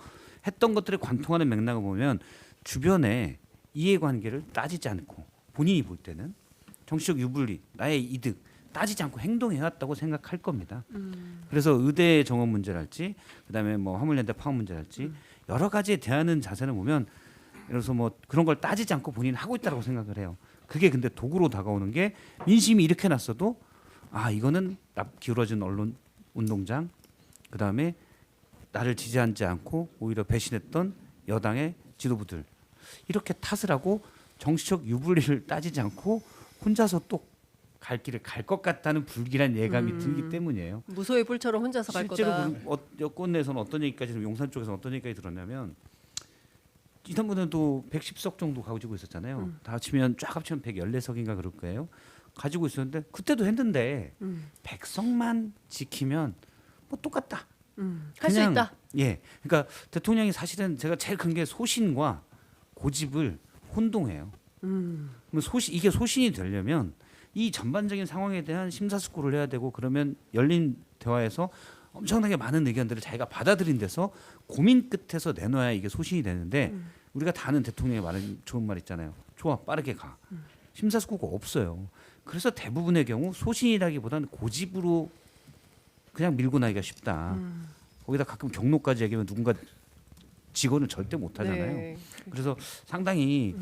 했던 것들에 관통하는 맥락을 보면 주변의 이해관계를 따지지 않고 본인이 볼 때는 정치적 유불리, 나의 이득 따지지 않고 행동해왔다고 생각할 겁니다. 그래서 의대 정원 문제랄지 그다음에 뭐 화물연대 파업 문제랄지 여러 가지에 대하는 자세를 보면 예를 들어서 뭐 그런 걸 따지지 않고 본인은 하고 있다고 생각을 해요. 그게 근데 도구로 다가오는 게 민심이 이렇게 났어도 이거는 기울어진 언론 운동장 그다음에 나를 지지하지 않고 오히려 배신했던 여당의 지도부들 이렇게 탓을 하고 정치적 유불리를 따지지 않고 혼자서 또 갈 길을 갈 것 같다는 불길한 예감이 들기 때문이에요. 무소의 뿔처럼 혼자서 갈 실제로 거다. 여권 내에서는 어떤 얘기까지 용산 쪽에서 어떤 얘기까지 들었냐면 지난번에도 110석 정도 가지고 있었잖아요. 다 합치면 쫙 합치면 114석인가 그럴 거예요. 가지고 있었는데 그때도 했는데 100석만 지키면 뭐 똑같다. 할 수 그냥, 있다. 예. 그러니까 대통령이 사실은 제가 제일 큰 게 소신과 고집을 혼동해요. 이게 소신이 되려면 이 전반적인 상황에 대한 심사숙고를 해야 되고 그러면 열린 대화에서 엄청나게 많은 의견들을 자기가 받아들인 데서 고민 끝에서 내놔야 이게 소신이 되는데 우리가 다 아는 대통령의 말은 좋은 말 있잖아요. 좋아, 빠르게 가. 심사숙고가 없어요. 그래서 대부분의 경우 소신이라기보다는 고집으로 그냥 밀고 나기가 쉽다. 거기다 가끔 경로까지 얘기하면 누군가 직원을 절대 못 하잖아요. 네. 그래서 상당히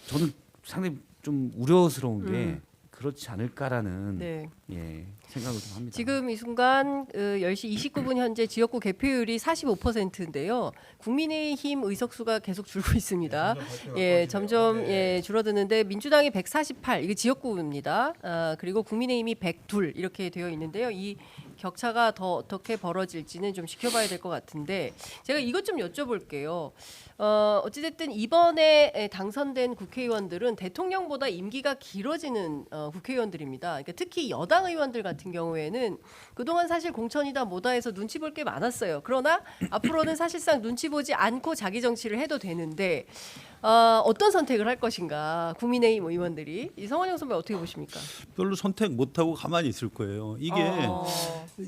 저는 상당히 좀 우려스러운 게 그렇지 않을까라는 네. 예, 생각을 좀 합니다. 지금 이 순간 10시 29분 현재 지역구 개표율이 45%인데요. 국민의힘 의석수가 계속 줄고 있습니다. 예, 점점 줄어드는데 민주당이 148, 이게 지역구입니다. 그리고 국민의힘이 102 이렇게 되어 있는데요. 이 격차가 더 어떻게 벌어질지는 좀 지켜봐야 될 것 같은데 제가 이것 좀 여쭤볼게요. 어찌됐든 이번에 당선된 국회의원들은 대통령보다 임기가 길어지는 국회의원들입니다. 그러니까 특히 여당 의원들 같은 경우에는 그동안 사실 공천이다 뭐다 해서 눈치 볼 게 많았어요. 그러나 앞으로는 사실상 눈치 보지 않고 자기 정치를 해도 되는데 어떤 선택을 할 것인가 국민의힘 의원들이 이 성환영 선배 어떻게 보십니까? 별로 선택 못하고 가만히 있을 거예요. 이게 어,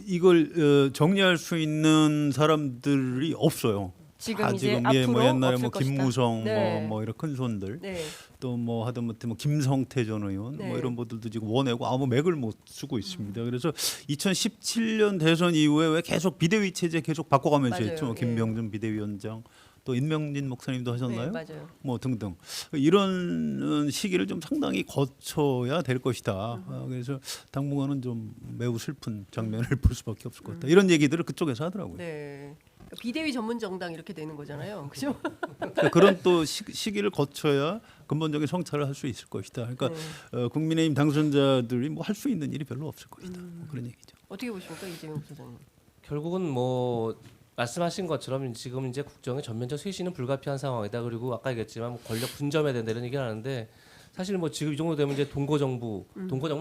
이걸 정리할 수 있는 사람들이 없어요. 지금 다 이제 지금 뭐 앞으로 옛날에 없을 뭐 것이다. 김무성 네. 뭐 이런 큰 손들 네. 또 뭐 하다못해 뭐 김성태 전 의원 네. 뭐 이런 분들도 지금 원하고 아무 맥을 못 쓰고 있습니다. 그래서 2017년 대선 이후에 왜 계속 비대위 체제 계속 바꿔가면서 맞아요. 했죠. 예. 김병준 비대위원장 또 인명진 목사님도 하셨나요? 네, 맞아요. 뭐 등등 이런 시기를 좀 상당히 거쳐야 될 것이다. 그래서 당분간은 좀 매우 슬픈 장면을 볼 수밖에 없을 것 같다. 이런 얘기들을 그쪽에서 하더라고요. 네. 그러니까 비대위 전문 정당 이렇게 되는 거잖아요. 그죠? 그러니까 그런 또 시기를 거쳐야 근본적인 성찰을 할 수 있을 것이다. 그러니까 네. 국민의힘 당선자들이 뭐 할 수 있는 일이 별로 없을 것이다. 뭐 그런 얘기죠. 어떻게 보십니까 이재명 부사장님? 결국은 뭐 말씀하신 것처럼 지금 이제 국정의 전면적 쇄신은 불가피한 상황이다. 그리고 아까 얘기했지만 뭐 권력 분점해야 된다 이런 얘기를 하는데 사실 뭐 지금 이 정도 되면 이제 동거정부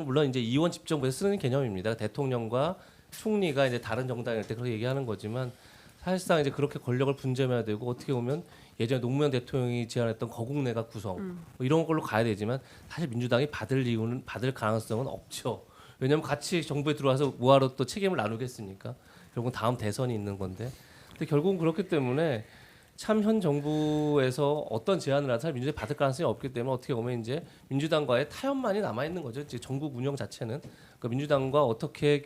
물론 이제 이원 집정부에서 쓰는 개념입니다. 대통령과 총리가 이제 다른 정당일 때 그렇게 얘기하는 거지만 사실상 이제 그렇게 권력을 분점해야 되고 어떻게 보면 예전에 노무현 대통령이 제안했던 거국내각 구성 뭐 이런 걸로 가야 되지만 사실 민주당이 받을 가능성은 없죠. 왜냐하면 같이 정부에 들어와서 뭐하러 또 책임을 나누겠습니까? 결국은 다음 대선이 있는 건데. 근데 결국은 그렇기 때문에 참 현 정부에서 어떤 제안을 하든 사실 민주당이 받을 가능성이 없기 때문에 어떻게 보면 이제 민주당과의 타협만이 남아 있는 거죠. 이제 전국 운영 자체는 그러니까 민주당과 어떻게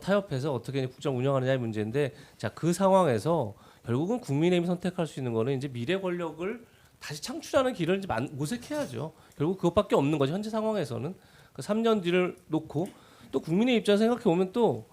타협해서 어떻게 국정 운영하느냐의 문제인데 자 그 상황에서 결국은 국민의힘이 선택할 수 있는 거는 이제 미래 권력을 다시 창출하는 길을 이제 모색해야죠. 결국 그것밖에 없는 거죠. 현재 상황에서는 그 3년 뒤를 놓고 또 국민의 입장 생각해 보면 또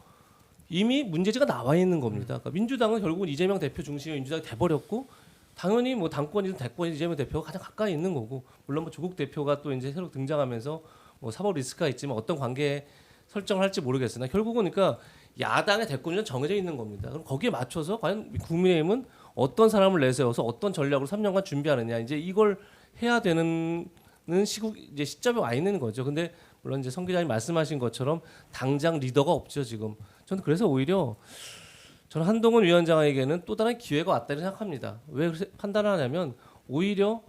이미 문제지가 나와 있는 겁니다. 그러니까 민주당은 결국은 이재명 대표 중심의 민주당이 돼버렸고 당연히 뭐 당권이든 대권이든 이재명 대표가 가장 가까이 있는 거고 물론 뭐 조국 대표가 또 이제 새로 등장하면서 뭐 사법 리스크가 있지만 어떤 관계 설정을 할지 모르겠으나 결국은 그러니까 야당의 대권은 정해져 있는 겁니다. 그럼 거기에 맞춰서 과연 국민의힘은 어떤 사람을 내세워서 어떤 전략으로 3년간 준비하느냐 이제 이걸 해야 되는 이제 시점에 와 있는 거죠. 근데 물론 이제 성 기자님 말씀하신 것처럼 당장 리더가 없죠 지금. 저는 그래서 오히려 저는 한동훈 위원장에게는 또 다른 기회가 왔다고 생각합니다. 왜 그렇게 판단을 하냐면 오히려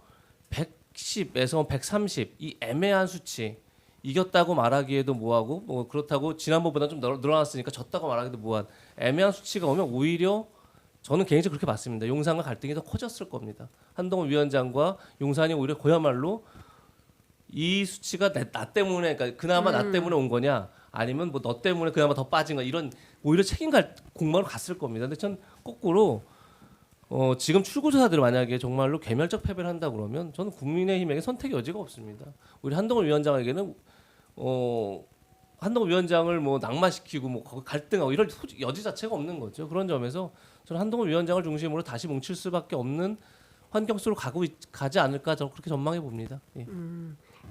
110에서 130 이 애매한 수치. 이겼다고 말하기에도 뭐하고 뭐 그렇다고 지난번보다 좀 늘어났으니까 졌다고 말하기도 뭐한 애매한 수치가 오면 오히려 저는 개인적으로 그렇게 봤습니다. 용산과 갈등이 더 커졌을 겁니다. 한동훈 위원장과 용산이 오히려 그야말로 이 수치가 나 때문에 그러니까 그나마 나 때문에 온 거냐 아니면 뭐 너 때문에 그나마 더 빠진 거 이런 오히려 책임갈 공방으로 갔을 겁니다. 근데 전 거꾸로 지금 출구조사들이 만약에 정말로 괴멸적 패배를 한다 그러면 저는 국민의힘에게 선택의 여지가 없습니다. 우리 한동훈 위원장에게는 한동훈 위원장을 뭐 낙마시키고 뭐 갈등하고 이럴 여지 자체가 없는 거죠. 그런 점에서 저는 한동훈 위원장을 중심으로 다시 뭉칠 수밖에 없는 환경 속으로 가지 않을까 저는 그렇게 전망해 봅니다. 예.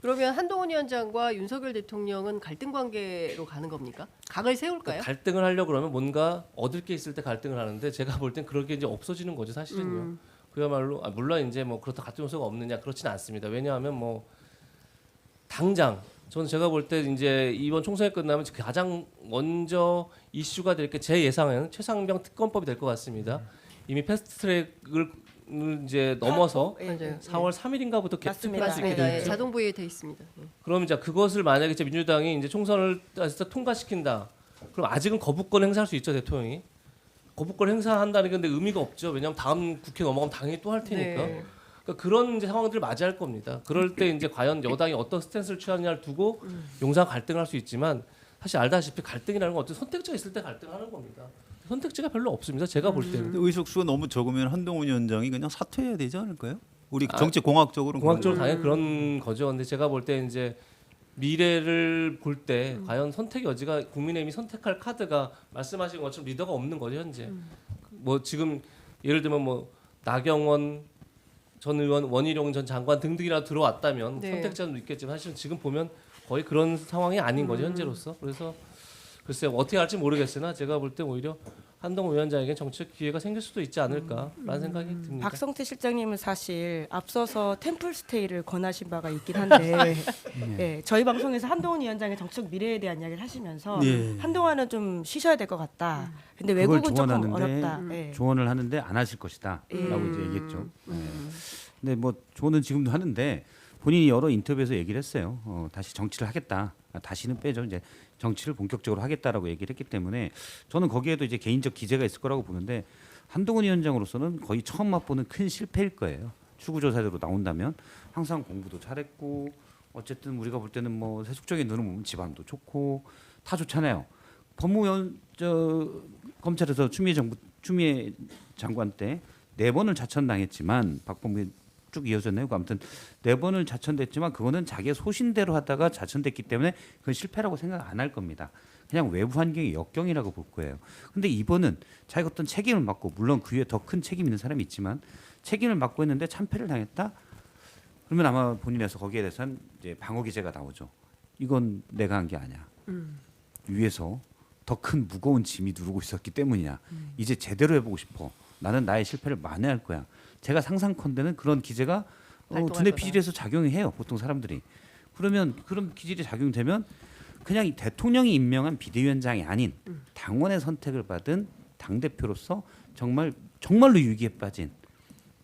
그러면 한동훈 위원장과 윤석열 대통령은 갈등 관계로 가는 겁니까? 각을 세울까요? 갈등을 하려고 그러면 뭔가 얻을 게 있을 때 갈등을 하는데 제가 볼 땐 그럴 게 이제 없어지는 거죠 사실은요. 그야말로 물론 이제 뭐 그렇다 같은 요소가 없느냐 그렇지는 않습니다. 왜냐하면 뭐 당장 저는 제가 볼 때 이제 이번 총선이 끝나면 가장 먼저 이슈가 될 게 제 예상에는 최상병 특검법이 될 것 같습니다. 이미 패스트트랙을 이제 넘어서 맞아요. 4월 3일인가부터 맞습니다. 투표할 수 있게 맞습니다. 돼 예, 있죠. 자동 부여돼 있습니다. 그럼 이제 그것을 만약에 이제 민주당이 이제 총선을 진짜 통과시킨다. 그럼 아직은 거부권 행사할 수 있죠 대통령이. 거부권 행사한다는 게 근데 의미가 없죠. 왜냐하면 다음 국회 넘어가면 당연히 또 할 테니까. 네. 그러니까 그런 이제 상황들을 맞이할 겁니다. 그럴 때 이제 과연 여당이 어떤 스탠스를 취하느냐를 두고 용산 갈등을 할 수 있지만 사실 알다시피 갈등이라는 건 어떤 선택지가 있을 때 갈등하는 겁니다. 선택지가 별로 없습니다. 제가 볼 때는. 근데 의석수가 너무 적으면 한동훈 위원장이 그냥 사퇴해야 되지 않을까요? 우리 정치 공학적으로는 공학적으로 그런 당연히 그런 거죠. 근데 제가 볼 때 이제 미래를 볼 때 과연 선택 여지가 국민의힘이 선택할 카드가 말씀하신 것처럼 리더가 없는 거죠 현재. 뭐 지금 예를 들면 뭐 나경원 전 의원, 원희룡 전 장관 등등이라 들어왔다면 네. 선택자는 있겠지만 사실은 지금 보면 거의 그런 상황이 아닌 거죠 현재로서. 그래서 글쎄요 어떻게 할지 모르겠으나 제가 볼 때 오히려 한동훈 위원장에게 정치적 기회가 생길 수도 있지 않을까라는 생각이 듭니다. 박성태 실장님은 사실 앞서서 템플스테이를 권하신 바가 있긴 한데 예, 저희 방송에서 한동훈 위원장의 정책 미래에 대한 이야기를 하시면서 예. 한동안은 좀 쉬셔야 될 것 같다. 근데 그걸 외국은 조금 조언하는데 어렵다. 예. 조언을 하는데 안 하실 것이다라고 이제 얘기했죠. 근데 뭐 조언은 지금도 하는데 본인이 여러 인터뷰에서 얘기를 했어요. 다시 정치를 하겠다. 다시는 빼죠. 이제 정치를 본격적으로 하겠다라고 얘기를 했기 때문에 저는 거기에도 이제 개인적 기재가 있을 거라고 보는데 한동훈 위원장으로서는 거의 처음 맛보는 큰 실패일 거예요. 출구조사대로 나온다면 항상 공부도 잘했고 어쨌든 우리가 볼 때는 뭐 세속적인 눈을 보면 집안도 좋고 다 좋잖아요. 법무원 검찰에서 추미애 장관 때 4번을 자천당했지만 박범계 쭉 이어졌네요. 아무튼 4번을 자천됐지만 그거는 자기의 소신대로 하다가 자천됐기 때문에 그건 실패라고 생각 안 할 겁니다. 그냥 외부 환경의 역경이라고 볼 거예요. 근데 이번은 자기가 어떤 책임을 맡고 물론 그 위에 더 큰 책임 있는 사람이 있지만 책임을 맡고 했는데 참패를 당했다. 그러면 아마 본인에서 거기에 대해서는 이제 방어 기제가 나오죠. 이건 내가 한 게 아니야. 위에서 더 큰 무거운 짐이 누르고 있었기 때문이냐. 이제 제대로 해보고 싶어. 나는 나의 실패를 만회할 거야. 제가 상상컨대는 그런 기제가 발동할 네, 두뇌 거다. 피질에서 작용해요. 보통 사람들이. 그러면 그런 기질이 작용되면 그냥 이 대통령이 임명한 비대위원장이 아닌 당원의 선택을 받은 당 대표로서 정말로 위기에 빠진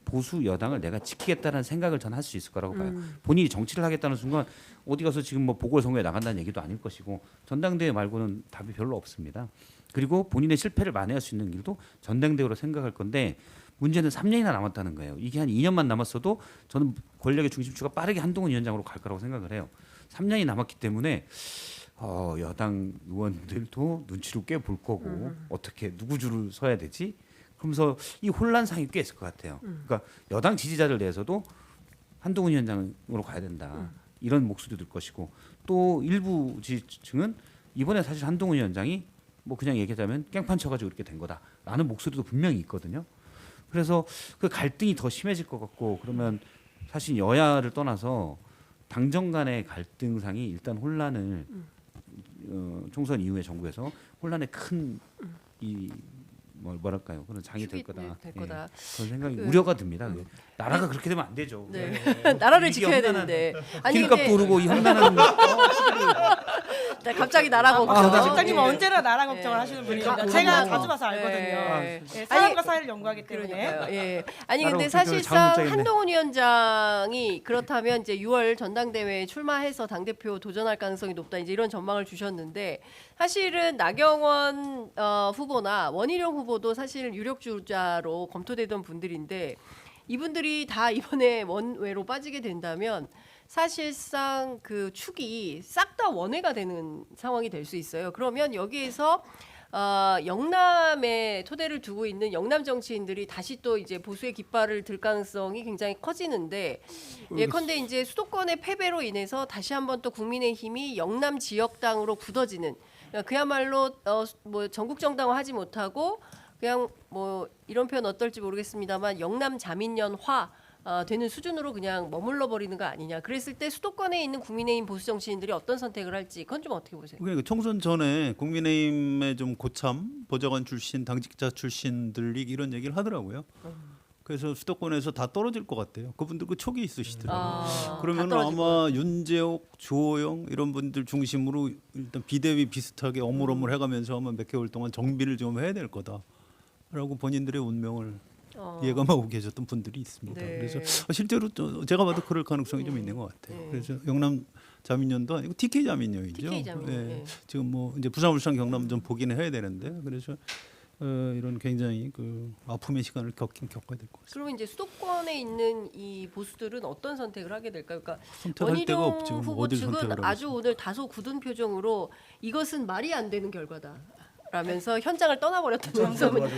보수 여당을 내가 지키겠다는 생각을 전 할 수 있을 거라고 봐요. 본인이 정치를 하겠다는 순간 어디 가서 지금 뭐 보궐선거에 나간다는 얘기도 아닐 것이고 전당대회 말고는 답이 별로 없습니다. 그리고 본인의 실패를 만회할 수 있는 길도 전당대회로 생각할 건데 문제는 3년이나 남았다는 거예요. 이게 한 2년만 남았어도 저는 권력의 중심축가 빠르게 한동훈 위원장으로 갈 거라고 생각을 해요. 3년이 남았기 때문에 여당 의원들도 눈치를 꽤 볼 거고 어떻게 누구 줄을 서야 되지? 그러면서 이 혼란상이 꽤 있을 것 같아요. 그러니까 여당 지지자들 내에서도 한동훈 위원장으로 가야 된다. 이런 목소리도 들 것이고 또 일부 지지층은 이번에 사실 한동훈 위원장이 뭐 그냥 얘기하자면 깽판 쳐가지고 이렇게 된 거다라는 목소리도 분명히 있거든요. 그래서 그 갈등이 더 심해질 것 같고 그러면 사실 여야를 떠나서 당정 간의 갈등상이 일단 혼란을 총선 이후에 정부에서 혼란의 큰 이 뭐랄까요 그런 장이 될 축이, 거다. 네, 될 거다. 그런 생각이 그- 우려가 듭니다. 나라가 그렇게 되면 안 되죠. 네. 나라를 이게 지켜야 험난한- 되는데. 아니 기름값도 근데 오르고 이 험난한 네, 갑자기 나라가 박성태 없죠. 실장님은 예. 언제나 나라 걱정을 예. 하시는 분이니까 가- 제가 가만- 자주 봐서 알거든요. 예. 예, 사람과 사회를 연구하기 때문에. 그러니까요. 예. 아니 나라고 근데 그렇게 사실상 장문장이네. 한동훈 위원장이 그렇다면 이제 6월 전당대회에 출마해서 당 대표 도전할 가능성이 높다. 이제 이런 전망을 주셨는데 사실은 나경원 후보나 원희룡 후보도 사실 유력 주자로 검토되던 분들인데 이분들이 다 이번에 원외로 빠지게 된다면 사실상 그 축이 싹 다 원외가 되는 상황이 될 수 있어요. 그러면 여기에서 영남에 토대를 두고 있는 영남 정치인들이 다시 또 이제 보수의 깃발을 들 가능성이 굉장히 커지는데 예컨대 이제 수도권의 패배로 인해서 다시 한번 또 국민의힘이 영남 지역당으로 굳어지는 그야말로 뭐 전국 정당화하지 못하고 그냥 뭐 이런 표현 어떨지 모르겠습니다만 영남 자민련화 되는 수준으로 그냥 머물러 버리는 거 아니냐. 그랬을 때 수도권에 있는 국민의힘 보수 정치인들이 어떤 선택을 할지 그건 좀 어떻게 보세요? 그러니까 총선 전에 국민의힘의 좀 고참 보좌관 출신 당직자 출신들이 이런 얘기를 하더라고요. 그래서 수도권에서 다 떨어질 것 같아요. 그분들 그 촉이 있으시더라고요. 그러면 다 떨어질 아마 윤재옥, 주호영 이런 분들 중심으로 일단 비대위 비슷하게 어물어물 해가면서 아마 몇 개월 동안 정비를 좀 해야 될 거다라고 본인들의 운명을 예감하고 계셨던 분들이 있습니다. 네. 그래서 실제로 제가 봐도 그럴 가능성이 좀 있는 것 같아요. 네. 그래서 영남 자민련도 아니고 TK 자민련이죠. TK 자민련, 예. 지금 뭐 이제 부산, 울산, 경남 좀 보기는 해야 되는데 그래서 이런 굉장히 그 아픔의 시간을 겪어야 될 것 같습니다. 그리고 이제 수도권에 있는 이 보수들은 어떤 선택을 하게 될까요? 그러니까 선택할 데가 원희룡 없죠. 후보 어딜 측은 선택을 아주 하겠어요. 오늘 다소 굳은 표정으로 이것은 말이 안 되는 결과다. 라면서 현장을 떠나버렸다는 점은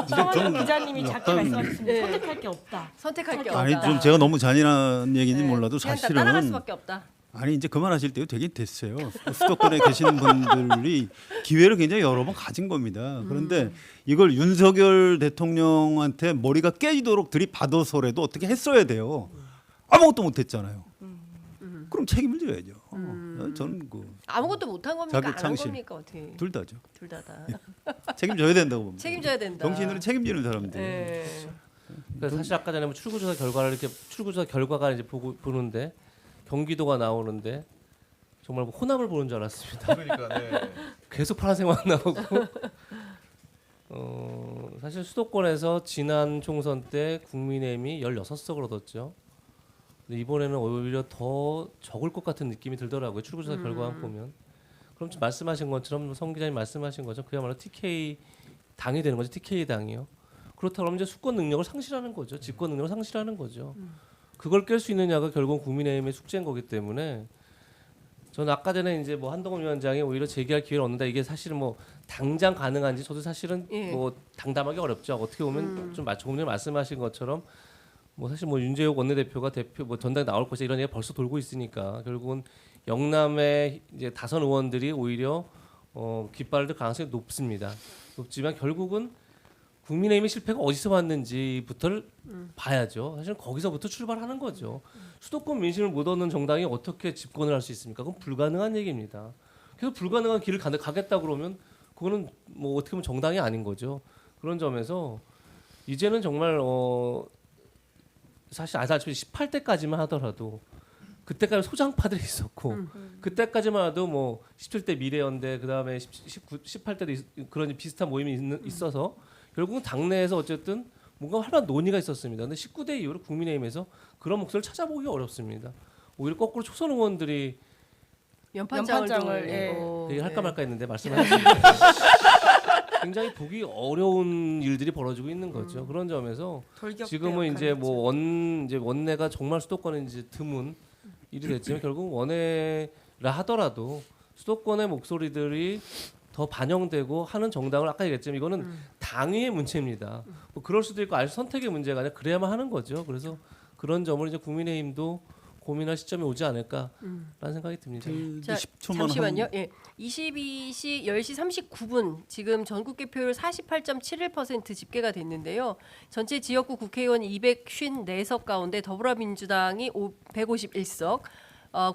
성환 기자님이 작게 약간- 말씀하셨습니다. 네. 선택할 게 없다. 선택할 게 없다. 아니 좀 제가 너무 잔인한 얘기인지 네. 몰라도 그냥 다 사실은 따라갈 수밖에 없다. 아니 이제 그만하실 때도 되긴 됐어요. 수도권에 계시는 분들이 기회를 굉장히 여러 번 가진 겁니다. 그런데 이걸 윤석열 대통령한테 머리가 깨지도록 들이받아서라도 어떻게 했어야 돼요. 아무것도 못했잖아요. 그럼 책임을 져야죠. 저는 그 아무것도 못한 겁니까? 안 한 자격상실. 겁니까? 어떻게? 둘 다죠. 둘 다다. 책임져야 된다고 봅니다. 책임져야 된다. 정치인들은 책임지는 사람들. 네. 그러니까 사실 아까 전에 뭐 출구조사 결과를 이렇게 출구조사 결과가 이제 보는데 경기도가 나오는데 정말 뭐 호남을 보는 줄 알았습니다. 그러니까 네. 계속 파란색만 나오고 사실 수도권에서 지난 총선 때 국민의힘이 16석을 얻었죠. 근데 이번에는 오히려 더 적을 것 같은 느낌이 들더라고요. 출구조사 결과만 보면. 그럼 지금 말씀하신 것처럼 성 기자님 말씀하신 것처럼 그야말로 TK 당이 되는 거죠. TK 당이요. 그렇다고 하면 이제 수권 능력을 상실하는 거죠. 집권 능력을 상실하는 거죠. 그걸 깰 수 있느냐가 결국 국민의힘의 숙제인 거기 때문에 저는 아까 전에 이제 뭐 한동훈 위원장이 오히려 재기할 기회를 얻는다 이게 사실은 뭐 당장 가능한지 저도 사실은 예. 뭐 당담하기 어렵죠. 어떻게 보면 좀 조금 전에 말씀하신 것처럼 뭐 사실 뭐 윤재욱 원내대표가 대표 뭐 전당에 나올 것이 이런 얘기가 벌써 돌고 있으니까 결국은 영남의 이제 다선 의원들이 오히려 깃발을 들 가능성이 높습니다. 높지만 결국은 국민의힘의 실패가 어디서 왔는지부터를 봐야죠. 사실 거기서부터 출발하는 거죠. 수도권 민심을 못 얻는 정당이 어떻게 집권을 할 수 있습니까? 그건 불가능한 얘기입니다. 그래서 불가능한 길을 가겠다 그러면 그거는 뭐 어떻게 보면 정당이 아닌 거죠. 그런 점에서 이제는 정말 사실 아시다시피 18대까지만 하더라도 그때까지 소장파들이 있었고 그때까지만 해도 뭐 17대 미래연대 그다음에 18대도 그런 비슷한 모임이 있어서 결국은 당내에서 어쨌든 뭔가 활발한 논의가 있었습니다. 근데 19대 이후로 국민의힘에서 그런 목소리를 찾아보기 어렵습니다. 오히려 거꾸로 초선 의원들이 연판장을 연판장을, 예. 돌리고. 얘기할까 네. 말까 했는데 말씀하셨습니다. 굉장히 보기 어려운 일들이 벌어지고 있는 거죠. 그런 점에서 돌격대 지금은 이제 역할을 뭐 원내가 정말 수도권에 이제 드문 일이 됐지만 결국 원내라 하더라도 수도권의 목소리들이 더 반영되고 하는 정당을 아까 얘기했지만 이거는 당위의 문제입니다. 뭐 그럴 수도 있고 아주 선택의 문제가 아니라 그래야만 하는 거죠. 그래서 그런 점을 이제 국민의힘도 고민할 시점이 오지 않을까라는 생각이 듭니다. 자, 10초만 잠시만요. 예. 22시 10시 39분 지금 전국 개표율 48.71% 집계가 됐는데요. 전체 지역구 국회의원 254석 가운데 더불어민주당이 151석,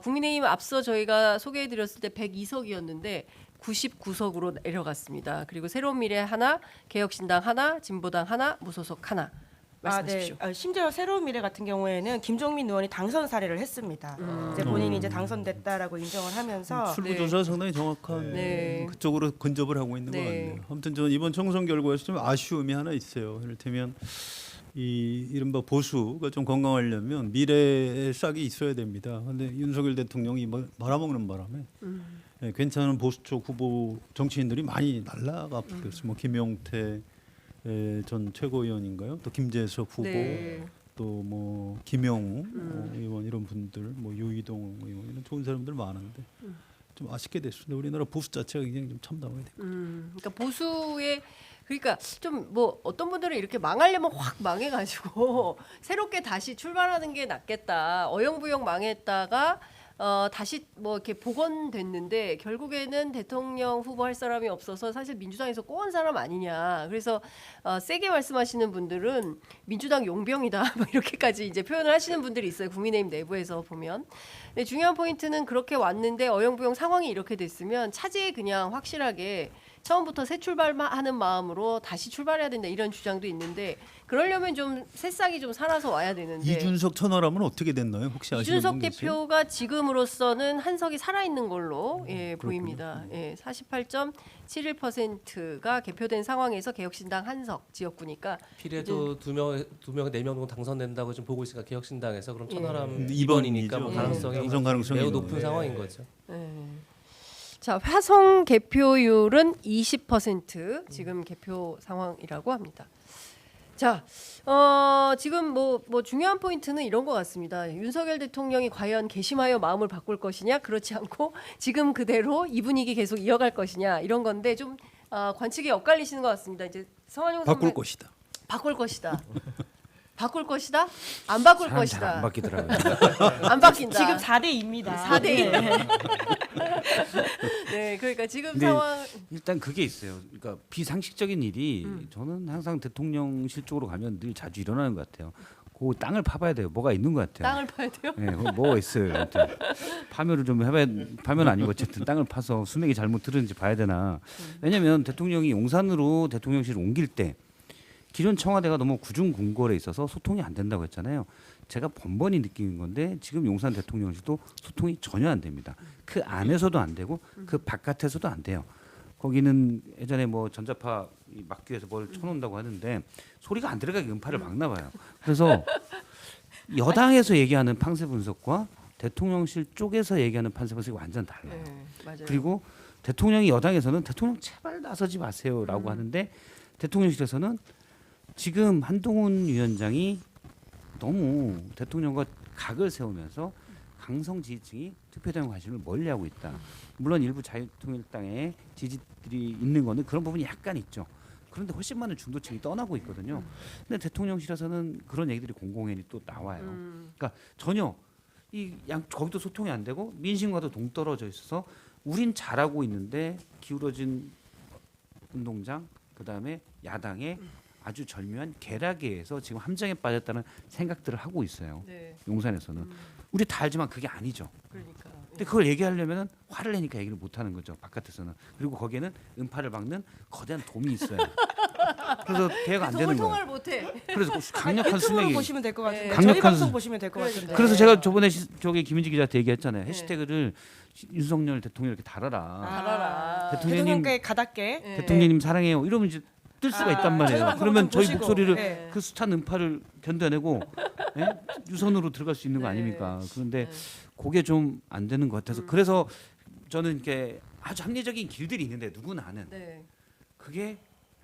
국민의힘 앞서 저희가 소개해드렸을 때 102석이었는데 99석으로 내려갔습니다. 그리고 새로운 미래 하나, 개혁신당 하나, 진보당 하나, 무소속 하나. 말씀하십시오. 네. 심지어 새로운 미래 같은 경우에는 김종민 의원이 당선 사례를 했습니다. 이제 본인이 이제 당선됐다라고 인정을 하면서 출구조사 상당히 정확한 네. 그쪽으로 근접을 하고 있는 네. 것 같네요. 아무튼 저는 이번 총선 결과에서 좀 아쉬움이 하나 있어요. 이를테면 이 이른바 보수가 좀 건강하려면 미래의 싹이 있어야 됩니다. 그런데 윤석열 대통령이 말아먹는 바람에 괜찮은 보수 쪽 후보 정치인들이 많이 날라가 버렸어요. 뭐 김용태 전 최고위원인가요? 또 김재석 후보, 네. 또 뭐 김영우 의원 이런 분들, 뭐 유이동 의원 이런 좋은 사람들 많은데 좀 아쉽게 됐습니다. 우리나라 보수 자체가 굉장히 좀 참담하게 됐고. 그러니까 보수의 그러니까 좀 뭐 어떤 분들은 이렇게 망하려면 확 망해가지고 새롭게 다시 출발하는 게 낫겠다. 어영부영 망했다가 다시 뭐 이렇게 복원됐는데 결국에는 대통령 후보 할 사람이 없어서 사실 민주당에서 꼬은 사람 아니냐. 그래서 세게 말씀하시는 분들은 민주당 용병이다. 뭐 이렇게까지 이제 표현을 하시는 분들이 있어요. 국민의힘 내부에서 보면. 근데 중요한 포인트는 그렇게 왔는데 어영부영 상황이 이렇게 됐으면 차제에 그냥 확실하게 처음부터 새 출발하는 마음으로 다시 출발해야 된다 이런 주장도 있는데 그러려면 좀 새싹이 좀 살아서 와야 되는데 이준석 천하람은 어떻게 됐나요? 혹시 아시는 이준석 분 계세요? 대표가 지금으로서는 한석이 살아있는 걸로 보입니다. 48.71%가 개표된 상황에서 개혁신당 한석 지역구니까 필에도 두 명, 네 명 정도 당선된다고 좀 보고 있으니까 개혁신당에서 그럼 예. 천하람 2번이니까 2번이니까 뭐 가능성이 당선 가능성이 매우 있는 높은 거예요. 상황인 거죠. 자 화성 개표율은 20% 지금 개표 상황이라고 합니다. 자, 지금 뭐 중요한 포인트는 이런 것 같습니다. 윤석열 대통령이 과연 개심하여 마음을 바꿀 것이냐, 그렇지 않고 지금 그대로 이 분위기 계속 이어갈 것이냐 이런 건데 좀 관측이 엇갈리시는 것 같습니다. 이제 성환용 선배 바꿀 것이다. 바꿀 것이다. 바꿀 것이다? 안 바꿀 사람 것이다. 잘안 바뀌더라고요. 안 바뀐다. 지금 4대2입니다. 4대2. 네, 그러니까 지금 근데 상황 일단 그게 있어요. 그러니까 비상식적인 일이 저는 항상 대통령실 쪽으로 가면 늘 자주 일어나는 것 같아요. 그 땅을 파봐야 돼요. 뭐가 있는 것 같아요. 땅을 파야 돼요? 네, 뭐가 있어요. 일단 파묘를 좀 해봐야 파묘는 아니고 어쨌든 땅을 파서 수맥이 잘못 들었는지 봐야 되나. 왜냐하면 대통령이 용산으로 대통령실을 옮길 때 기존 청와대가 너무 구중궁궐에 있어서 소통이 안 된다고 했잖아요. 제가 번번이 느끼는 건데 지금 용산 대통령실도 소통이 전혀 안 됩니다. 그 안에서도 안 되고 그 바깥에서도 안 돼요. 거기는 예전에 뭐 전자파 막기에서 뭘 쳐놓는다고 하는데 소리가 안 들어가게 음파를 막나 봐요. 그래서 여당에서 얘기하는 판세 분석과 대통령실 쪽에서 얘기하는 판세 분석이 완전 달라요. 네, 맞아요. 그리고 대통령이 여당에서는 대통령 제발 나서지 마세요라고 하는데 대통령실에서는 지금 한동훈 위원장이 너무 대통령과 각을 세우면서 강성 지지층이 투표대행 관심을 멀리하고 있다. 물론 일부 자유통일당의 지지들이 있는 거는 그런 부분이 약간 있죠. 그런데 훨씬 많은 중도층이 떠나고 있거든요. 근데 대통령실에서는 그런 얘기들이 공공연히 또 나와요. 그러니까 전혀 거기도 소통이 안 되고 민심과도 동떨어져 있어서 우린 잘하고 있는데 기울어진 운동장 그다음에 야당의 아주 절묘한 계략에서 지금 함정에 빠졌다는 생각들을 하고 있어요. 네, 용산에서는 우리 다 알지만 그게 아니죠. 그러니까. 근데 그걸 얘기하려면 화를 내니까 얘기를 못 하는 거죠. 바깥에서는. 그리고 거기에는 음파를 막는 거대한 돔이 있어요. 그래서 대화가 안 되는 거예요. 소통을 못해. 그래서 강력한 유튜브로 수맥이. 보시면 될 것 같은데 네. 저희 강력한 방송 수- 보시면 될 것 그러니까. 같은데. 그래서 제가 저번에 저기 김민지 기자한테 얘기했잖아요. 네. 해시태그를 윤석열 대통령 이렇게 달아라. 달아라. 대통령께 가답게. 네. 대통령님 사랑해요. 이러면 이제 뜰 수가 있단 저희 말이에요. 방송 그러면 좀 저희 보시고. 목소리를 네. 그 숱한 음파를 견뎌내고 예? 유선으로 들어갈 수 있는 거 네. 아닙니까? 그런데 네. 그게 좀 안 되는 것 같아서 그래서 저는 이렇게 아주 합리적인 길들이 있는데 누구나 아는 네. 그게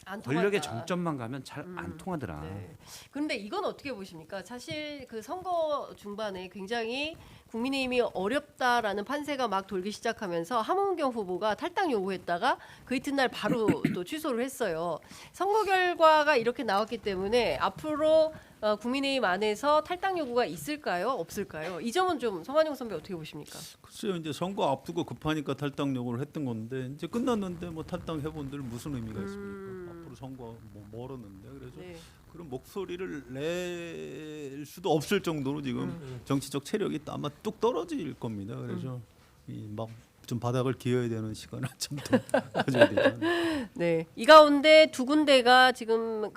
안 권력의 통한다. 정점만 가면 잘 안 통하더라. 네. 그런데 이건 어떻게 보십니까? 사실 그 선거 중반에 굉장히 국민의힘이 어렵다라는 판세가 막 돌기 시작하면서 함원경 후보가 탈당 요구했다가 그 이튿날 바로 또 취소를 했어요. 선거 결과가 이렇게 나왔기 때문에 앞으로 국민의힘 안에서 탈당 요구가 있을까요? 없을까요? 이 점은 좀 성환용 선배 어떻게 보십니까? 글쎄요, 이제 선거 앞두고 급하니까 탈당 요구를 했던 건데 이제 끝났는데 뭐 탈당 해본들 무슨 의미가 있습니까? 앞으로 선거 뭐 멀었는데 그래서 네. 그런 목소리를 낼 수도 없을 정도로 지금 정치적 체력이 아마 뚝 떨어질 겁니다. 그래서 이 막 좀 바닥을 기어야 되는 시간을 좀 더 가져야 되죠. 네, 이 가운데 두 군데가 지금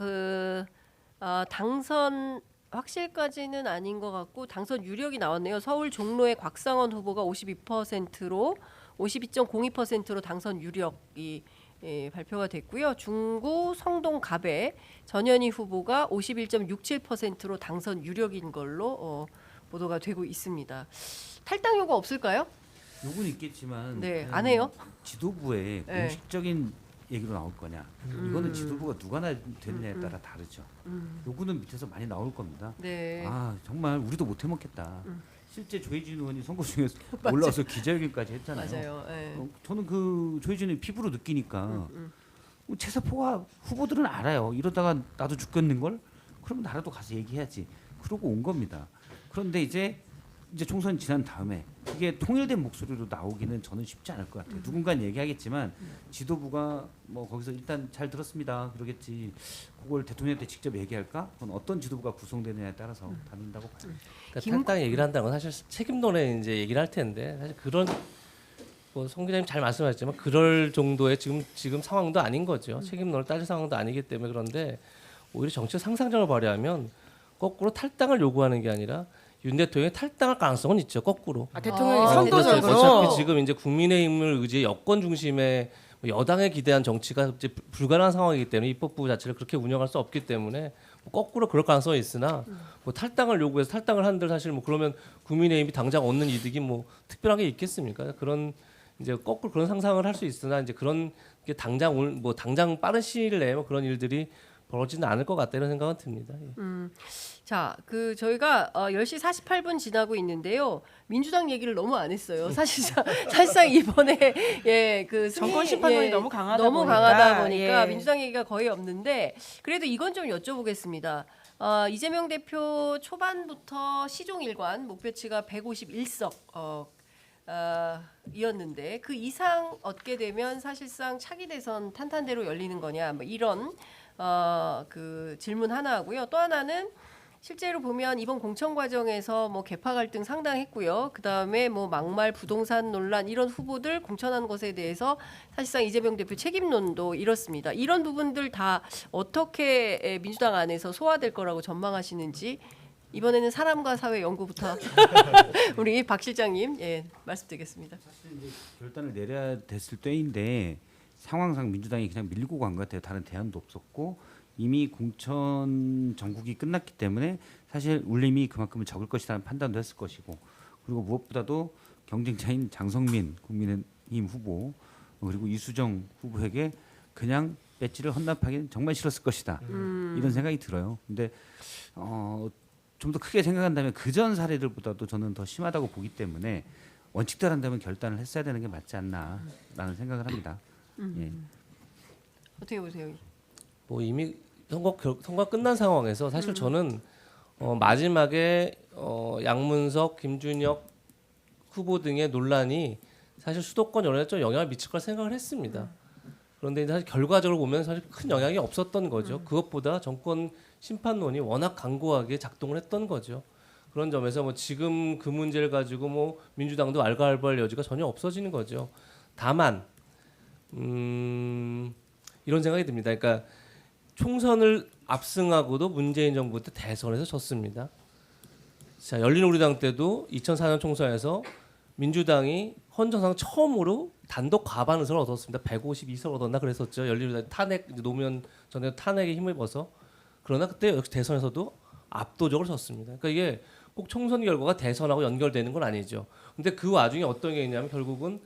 당선 확실까지는 아닌 것 같고 당선 유력이 나왔네요. 서울 종로의 곽상원 후보가 52%로 52.02%로 당선 유력이 발표가 됐고요. 중구 성동 갑의 전현희 후보가 51.67%로 당선 유력인 걸로 보도가 되고 있습니다. 탈당 요구 없을까요? 요구는 있겠지만 네, 안 해요. 지도부의 네. 공식적인 얘기로 나올 거냐? 이거는 지도부가 누가 됐냐에 따라 다르죠. 요구는 밑에서 많이 나올 겁니다. 네. 아 정말 우리도 못 해먹겠다. 실제 조혜진 의원이 선거 중에서 올라와서 기자회견까지 했잖아요. 맞아요. 네. 저는 그 조혜진 의원이 피부로 느끼니까 최사포가 후보들은 알아요. 이러다가 나도 죽겠는 걸? 그러면 나라도 가서 얘기해야지. 그러고 온 겁니다. 그런데 이제 총선 지난 다음에 이게 통일된 목소리로 나오기는 저는 쉽지 않을 것 같아요. 누군가는 얘기하겠지만 지도부가 뭐 거기서 일단 잘 들었습니다 그러겠지. 그걸 대통령한테 직접 얘기할까? 그건 어떤 지도부가 구성되느냐에 따라서 다른다고 봐요. 그러니까 탈당 얘기를 한다는 건 사실 책임론에 이제 얘기를 할 텐데 사실 그런 송 기자님 잘 말씀하셨지만 그럴 정도의 지금 상황도 아닌 거죠. 책임론을 따질 상황도 아니기 때문에 그런데 오히려 정치적 상상력을 발휘하면 거꾸로 탈당을 요구하는 게 아니라 윤 대통령이 탈당할 가능성은 있죠. 거꾸로. 대통령이 아, 선도적으로 어차피 지금 이제 국민의힘을 의지해 여권 중심의 여당에 기대한 정치가 이제 불가능한 상황이기 때문에 입법부 자체를 그렇게 운영할 수 없기 때문에 거꾸로 그럴 가능성이 있으나 뭐 탈당을 요구해서 탈당을 한들 사실 뭐 그러면 국민의힘이 당장 얻는 이득이 뭐 특별하게 있겠습니까? 그런 이제 거꾸로 그런 상상을 할 수 있으나 이제 그런 게 당장 뭐 당장 빠른 시일 내에 뭐 그런 일들이 벌어지는 않을 것 같다 이런 생각은 듭니다. 예. 자, 그 저희가 10시 48분 지나고 있는데요. 민주당 얘기를 너무 안 했어요. 사실상 이번에 그 정권 심판론이 너무 강하다 너무 보니까, 강하다 보니까 예. 민주당 얘기가 거의 없는데 그래도 이건 좀 여쭤보겠습니다. 이재명 대표 초반부터 시종일관 목표치가 151석 이었는데 그 이상 얻게 되면 사실상 차기 대선 탄탄대로 열리는 거냐 뭐 이런 그 질문 하나 하고요. 또 하나는 실제로 보면 이번 공천 과정에서 뭐 계파 갈등 상당했고요. 그 다음에 뭐 막말, 부동산 논란 이런 후보들 공천한 것에 대해서 사실상 이재명 대표 책임론도 이렇습니다. 이런 부분들 다 어떻게 민주당 안에서 소화될 거라고 전망하시는지 이번에는 사람과 사회 연구부터 우리 박 실장님 말씀드리겠습니다. 결단을 내려야 됐을 때인데 상황상 민주당이 그냥 밀고 간 것 같아요. 다른 대안도 없었고 이미 공천 전국이 끝났기 때문에 사실 울림이 그만큼은 적을 것이라는 판단도 했을 것이고 그리고 무엇보다도 경쟁자인 장성민 국민의힘 후보 그리고 이수정 후보에게 그냥 배지를 헌납하기는 정말 싫었을 것이다. 이런 생각이 들어요. 근데 좀 더 크게 생각한다면 그전 사례들보다도 저는 더 심하다고 보기 때문에 원칙대로 한다면 결단을 했어야 되는 게 맞지 않나라는 생각을 합니다. 예. 어떻게 보세요? 뭐 이미 선거 끝난 상황에서 사실 저는 마지막에 양문석, 김준혁 후보 등의 논란이 사실 수도권 여론에 좀 영향을 미칠 거라 생각을 했습니다. 그런데 사실 결과적으로 보면 사실 큰 영향이 없었던 거죠. 그것보다 정권 심판론이 워낙 강고하게 작동을 했던 거죠. 그런 점에서 뭐 지금 그 문제를 가지고 뭐 민주당도 알갈부할 여지가 전혀 없어지는 거죠. 다만 이런 생각이 듭니다. 그러니까 총선을 압승하고도 문재인 정부 때 대선에서 졌습니다. 자, 열린우리당 때도 2004년 총선에서 민주당이 헌정상 처음으로 단독 과반 의석을 얻었습니다. 152석 얻었나 그랬었죠. 열린우리당 탄핵 노무현 전에 탄핵에 힘입어서 그러나 그때 역시 대선에서도 압도적으로 졌습니다. 그러니까 이게 꼭 총선 결과가 대선하고 연결되는 건 아니죠. 근데 그 와중에 어떤 게 있냐면 결국은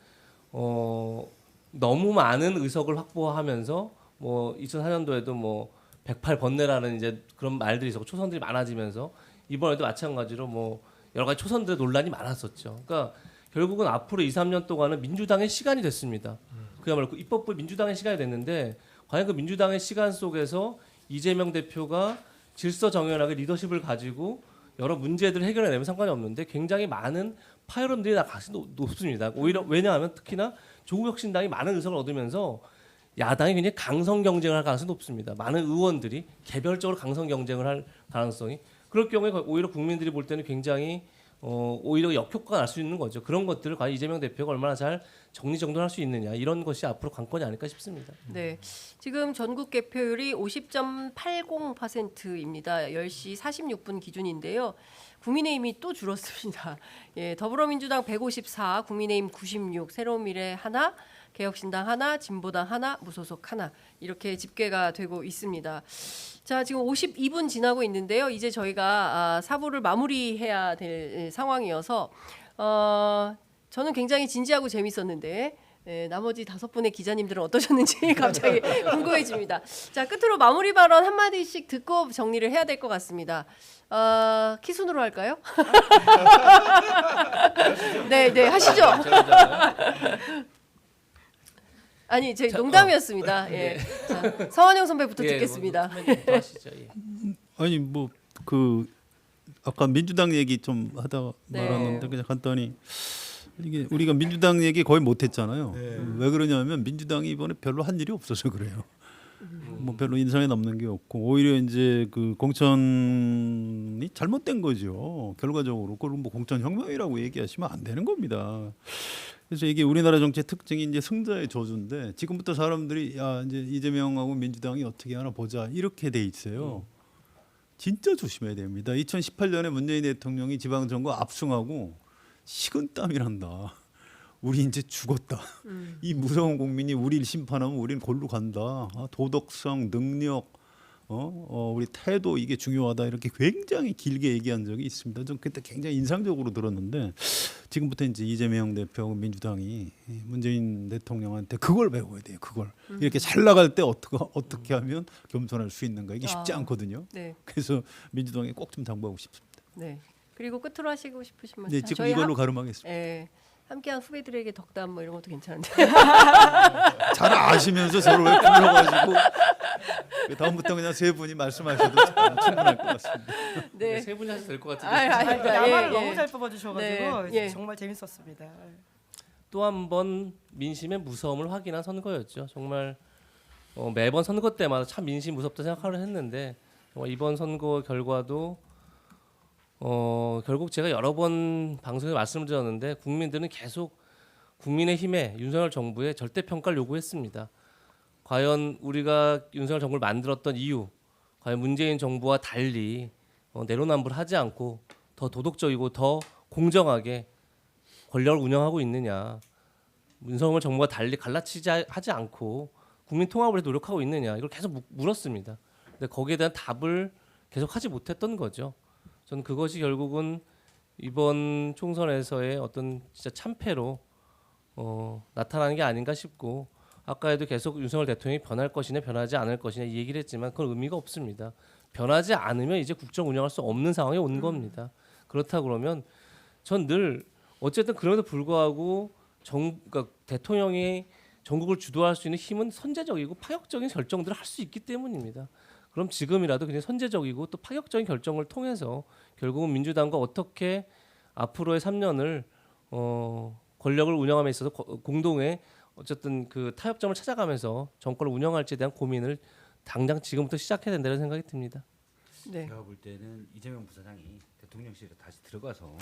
너무 많은 의석을 확보하면서 뭐 2004년도에도 뭐 108 번뇌라는 이제 그런 말들이 있었고 초선들이 많아지면서 이번에도 마찬가지로 뭐 여러 가지 초선들의 논란이 많았었죠. 그러니까 결국은 앞으로 2, 3년 동안은 민주당의 시간이 됐습니다. 그야말로 그 입법부 민주당의 시간이 됐는데 과연 그 민주당의 시간 속에서 이재명 대표가 질서정연하게 리더십을 가지고 여러 문제들을 해결해내면 상관이 없는데 굉장히 많은 파열음들이 다 가능성이 높습니다. 오히려 왜냐하면 특히나 조국혁신당이 많은 의석을 얻으면서 야당이 굉장히 강성 경쟁을 할 가능성이 높습니다. 많은 의원들이 개별적으로 강성 경쟁을 할 가능성이 그럴 경우에 오히려 국민들이 볼 때는 굉장히 오히려 역효과가 날 수 있는 거죠. 그런 것들을 과연 이재명 대표가 얼마나 잘 정리정돈할 수 있느냐 이런 것이 앞으로 관건이 아닐까 싶습니다. 네, 지금 전국 개표율이 50.80%입니다. 10시 46분 기준인데요. 국민의힘이 또 줄었습니다. 예, 더불어민주당 154, 국민의힘 96, 새로운미래 하나, 개혁신당 하나, 진보당 하나, 무소속 하나 이렇게 집계가 되고 있습니다. 자, 지금 52분 지나고 있는데요. 이제 저희가 4부를 마무리해야 될 상황이어서 저는 굉장히 진지하고 재밌었는데 나머지 5분의 기자님들은 어떠셨는지 갑자기 궁금해집니다. 자, 끝으로 마무리 발언 한마디씩 듣고 정리를 해야 될 것 같습니다. 키순으로 할까요? 네, 하시죠. 아니, 제 농담이었습니다. 예. 자, 서원영 선배부터 듣겠습니다. 하시죠. 예. 아니 뭐 그 아까 민주당 얘기 좀 하다가 네. 말았는데 그냥 간단히 이게 우리가 민주당 얘기 거의 못했잖아요. 왜 그러냐면 민주당이 이번에 별로 한 일이 없어서 그래요. 뭐 별로 인상에 남는 게 없고 오히려 이제 그 공천이 잘못된 거죠. 결과적으로 그걸 뭐 공천 혁명이라고 얘기하시면 안 되는 겁니다. 그래서 이게 우리나라 정치의 특징이 이제 승자의 저주인데 지금부터 사람들이 야 이제 이재명하고 민주당이 어떻게 하나 보자 이렇게 돼 있어요. 진짜 조심해야 됩니다. 2018년에 문재인 대통령이 지방선거 압승하고 식은땀이 난다. 우리 이제 죽었다. 이 무서운 국민이 우리를 심판하면 우리는 골로 간다. 도덕성, 능력, 우리 태도 이게 중요하다 이렇게 굉장히 길게 얘기한 적이 있습니다. 좀 그때 굉장히 인상적으로 들었는데 지금부터 이제 이재명 대표 민주당이 문재인 대통령한테 그걸 배워야 돼요. 그걸 이렇게 잘 나갈 때 어떻게 하면 겸손할 수 있는가 이게 쉽지 않거든요. 네. 그래서 민주당에 꼭 좀 당부하고 싶습니다. 네. 그리고 끝으로 하시고 싶으신 말씀. 네, 지금 이걸로 가름하겠습니다. 예. 함께한 후배들에게 덕담 뭐 이런 것도 괜찮은데. 잘 아시면서 서로 왜 불러가지고 다음부터 그냥 세 분이 말씀하셔도 충분할 것 같습니다. 네. 세 분이 하셔도 될 것 같은데. 아닙니다. 야마를 예, 너무 예. 잘 뽑아주셔가지고 네, 예. 정말 재밌었습니다. 또 한 번 민심의 무서움을 확인한 선거였죠. 정말 매번 선거 때마다 참 민심 무섭다 생각하려 했는데 정말 이번 선거 결과도 결국 제가 여러 번 방송에 말씀을 드렸는데 국민들은 계속 국민의힘에 윤석열 정부에 절대 평가를 요구했습니다. 과연 우리가 윤석열 정부를 만들었던 이유, 과연 문재인 정부와 달리 내로남불하지 않고 더 도덕적이고 더 공정하게 권력을 운영하고 있느냐, 윤석열 정부와 달리 갈라치지 하지 않고 국민 통합을 노력하고 있느냐 이걸 계속 물었습니다. 근데 거기에 대한 답을 계속 하지 못했던 거죠. 저는 그것이 결국은 이번 총선에서의 어떤 진짜 참패로 나타나는 게 아닌가 싶고 아까에도 계속 윤석열 대통령이 변할 것이냐 변하지 않을 것이냐 이 얘기를 했지만 그건 의미가 없습니다. 변하지 않으면 이제 국정 운영할 수 없는 상황이 온 겁니다. 그렇다 그러면 전 늘 어쨌든 그럼에도 불구하고 그러니까 대통령이 전국을 주도할 수 있는 힘은 선제적이고 파격적인 결정들을 할 수 있기 때문입니다. 그럼 지금이라도 그냥 선제적이고 또 파격적인 결정을 통해서 결국은 민주당과 어떻게 앞으로의 3년을 권력을 운영함에 있어서 공동의 어쨌든 그 타협점을 찾아가면서 정권을 운영할지에 대한 고민을 당장 지금부터 시작해야 된다는 생각이 듭니다. 네. 제가 볼 때는 이재명 부사장이 대통령실에 다시 들어가서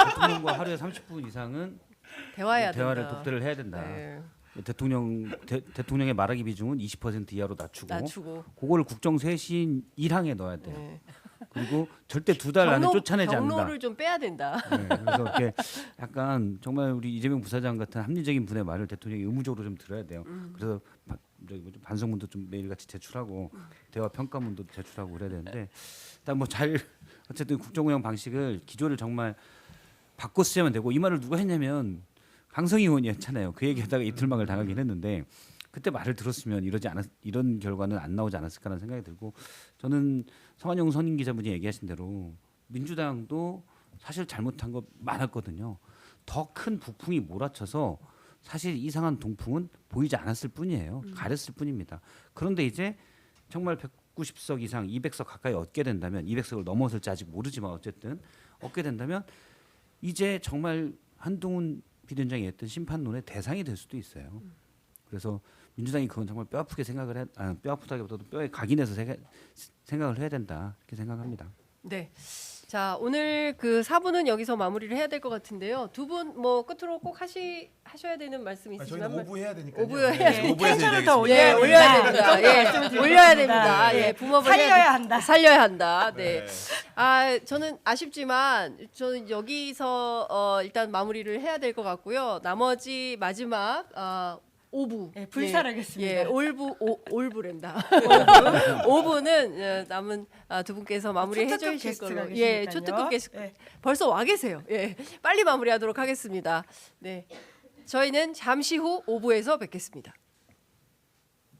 대통령과 하루에 30분 이상은 대화해야 대화를 된다. 독대를 해야 된다. 네. 대통령의 말하기 비중은 20% 이하로 낮추고. 그거를 국정쇄신 1항에 넣어야 돼요. 네. 그리고 절대 2달 안에 쫓아내지 않는다. 경로를 좀 빼야 된다. 네, 그래서 이렇게 약간 정말 우리 이재명 부사장 같은 합리적인 분의 말을 대통령이 의무적으로 좀 들어야 돼요. 그래서 반성문도 좀 매일같이 제출하고 대화 평가문도 제출하고 그래야 되는데 일단 뭐 잘 어쨌든 국정운영 방식을 기조를 정말 바꿨으면 되고 이 말을 누가 했냐면 강성희 의원이었잖아요. 그 얘기하다가 입틀막을 당하긴 했는데 그때 말을 들었으면 이런 결과는 안 나오지 않았을까라는 생각이 들고 저는 성한용 선임 기자분이 얘기하신 대로 민주당도 사실 잘못한 거 많았거든요. 더 큰 북풍이 몰아쳐서 사실 이상한 동풍은 보이지 않았을 뿐이에요. 가렸을 뿐입니다. 그런데 이제 정말 190석 이상 200석 가까이 얻게 된다면 200석을 넘어설지 아직 모르지만 어쨌든 얻게 된다면 이제 정말 한동훈 비대위원장이 했던 심판론의 대상이 될 수도 있어요. 그래서 민주당이 그건 정말 뼈아프게 뼈아프다기보다도 뼈에 각인해서 생각을 해야 된다 이렇게 생각합니다. 네. 자, 오늘 그 4부는 여기서 마무리를 해야 될 것 같은데요. 두 분 뭐 끝으로 꼭 하셔야 되는 말씀 있으시면 저희는 5부 해야 되니까요. 5부 해야 네, 5부에서 텐션을 더 예, 올려야 됩니다. 예, 말씀을 올려야 드리겠습니다. 됩니다. 예, 붐업을 살려야 한다. 살려야 한다. 네. 저는 아쉽지만 저는 여기서 일단 마무리를 해야 될 것 같고요. 나머지 마지막 5부. 예, 불사르겠습니다. 예, 올부랜다. 5부는 남은 두 분께서 마무리해 초특급 주실 게스트가 걸로. 계시니까요. 예, 초특급 게스트. 예. 벌써 와 계세요. 예. 빨리 마무리하도록 하겠습니다. 네. 저희는 잠시 후 5부에서 뵙겠습니다.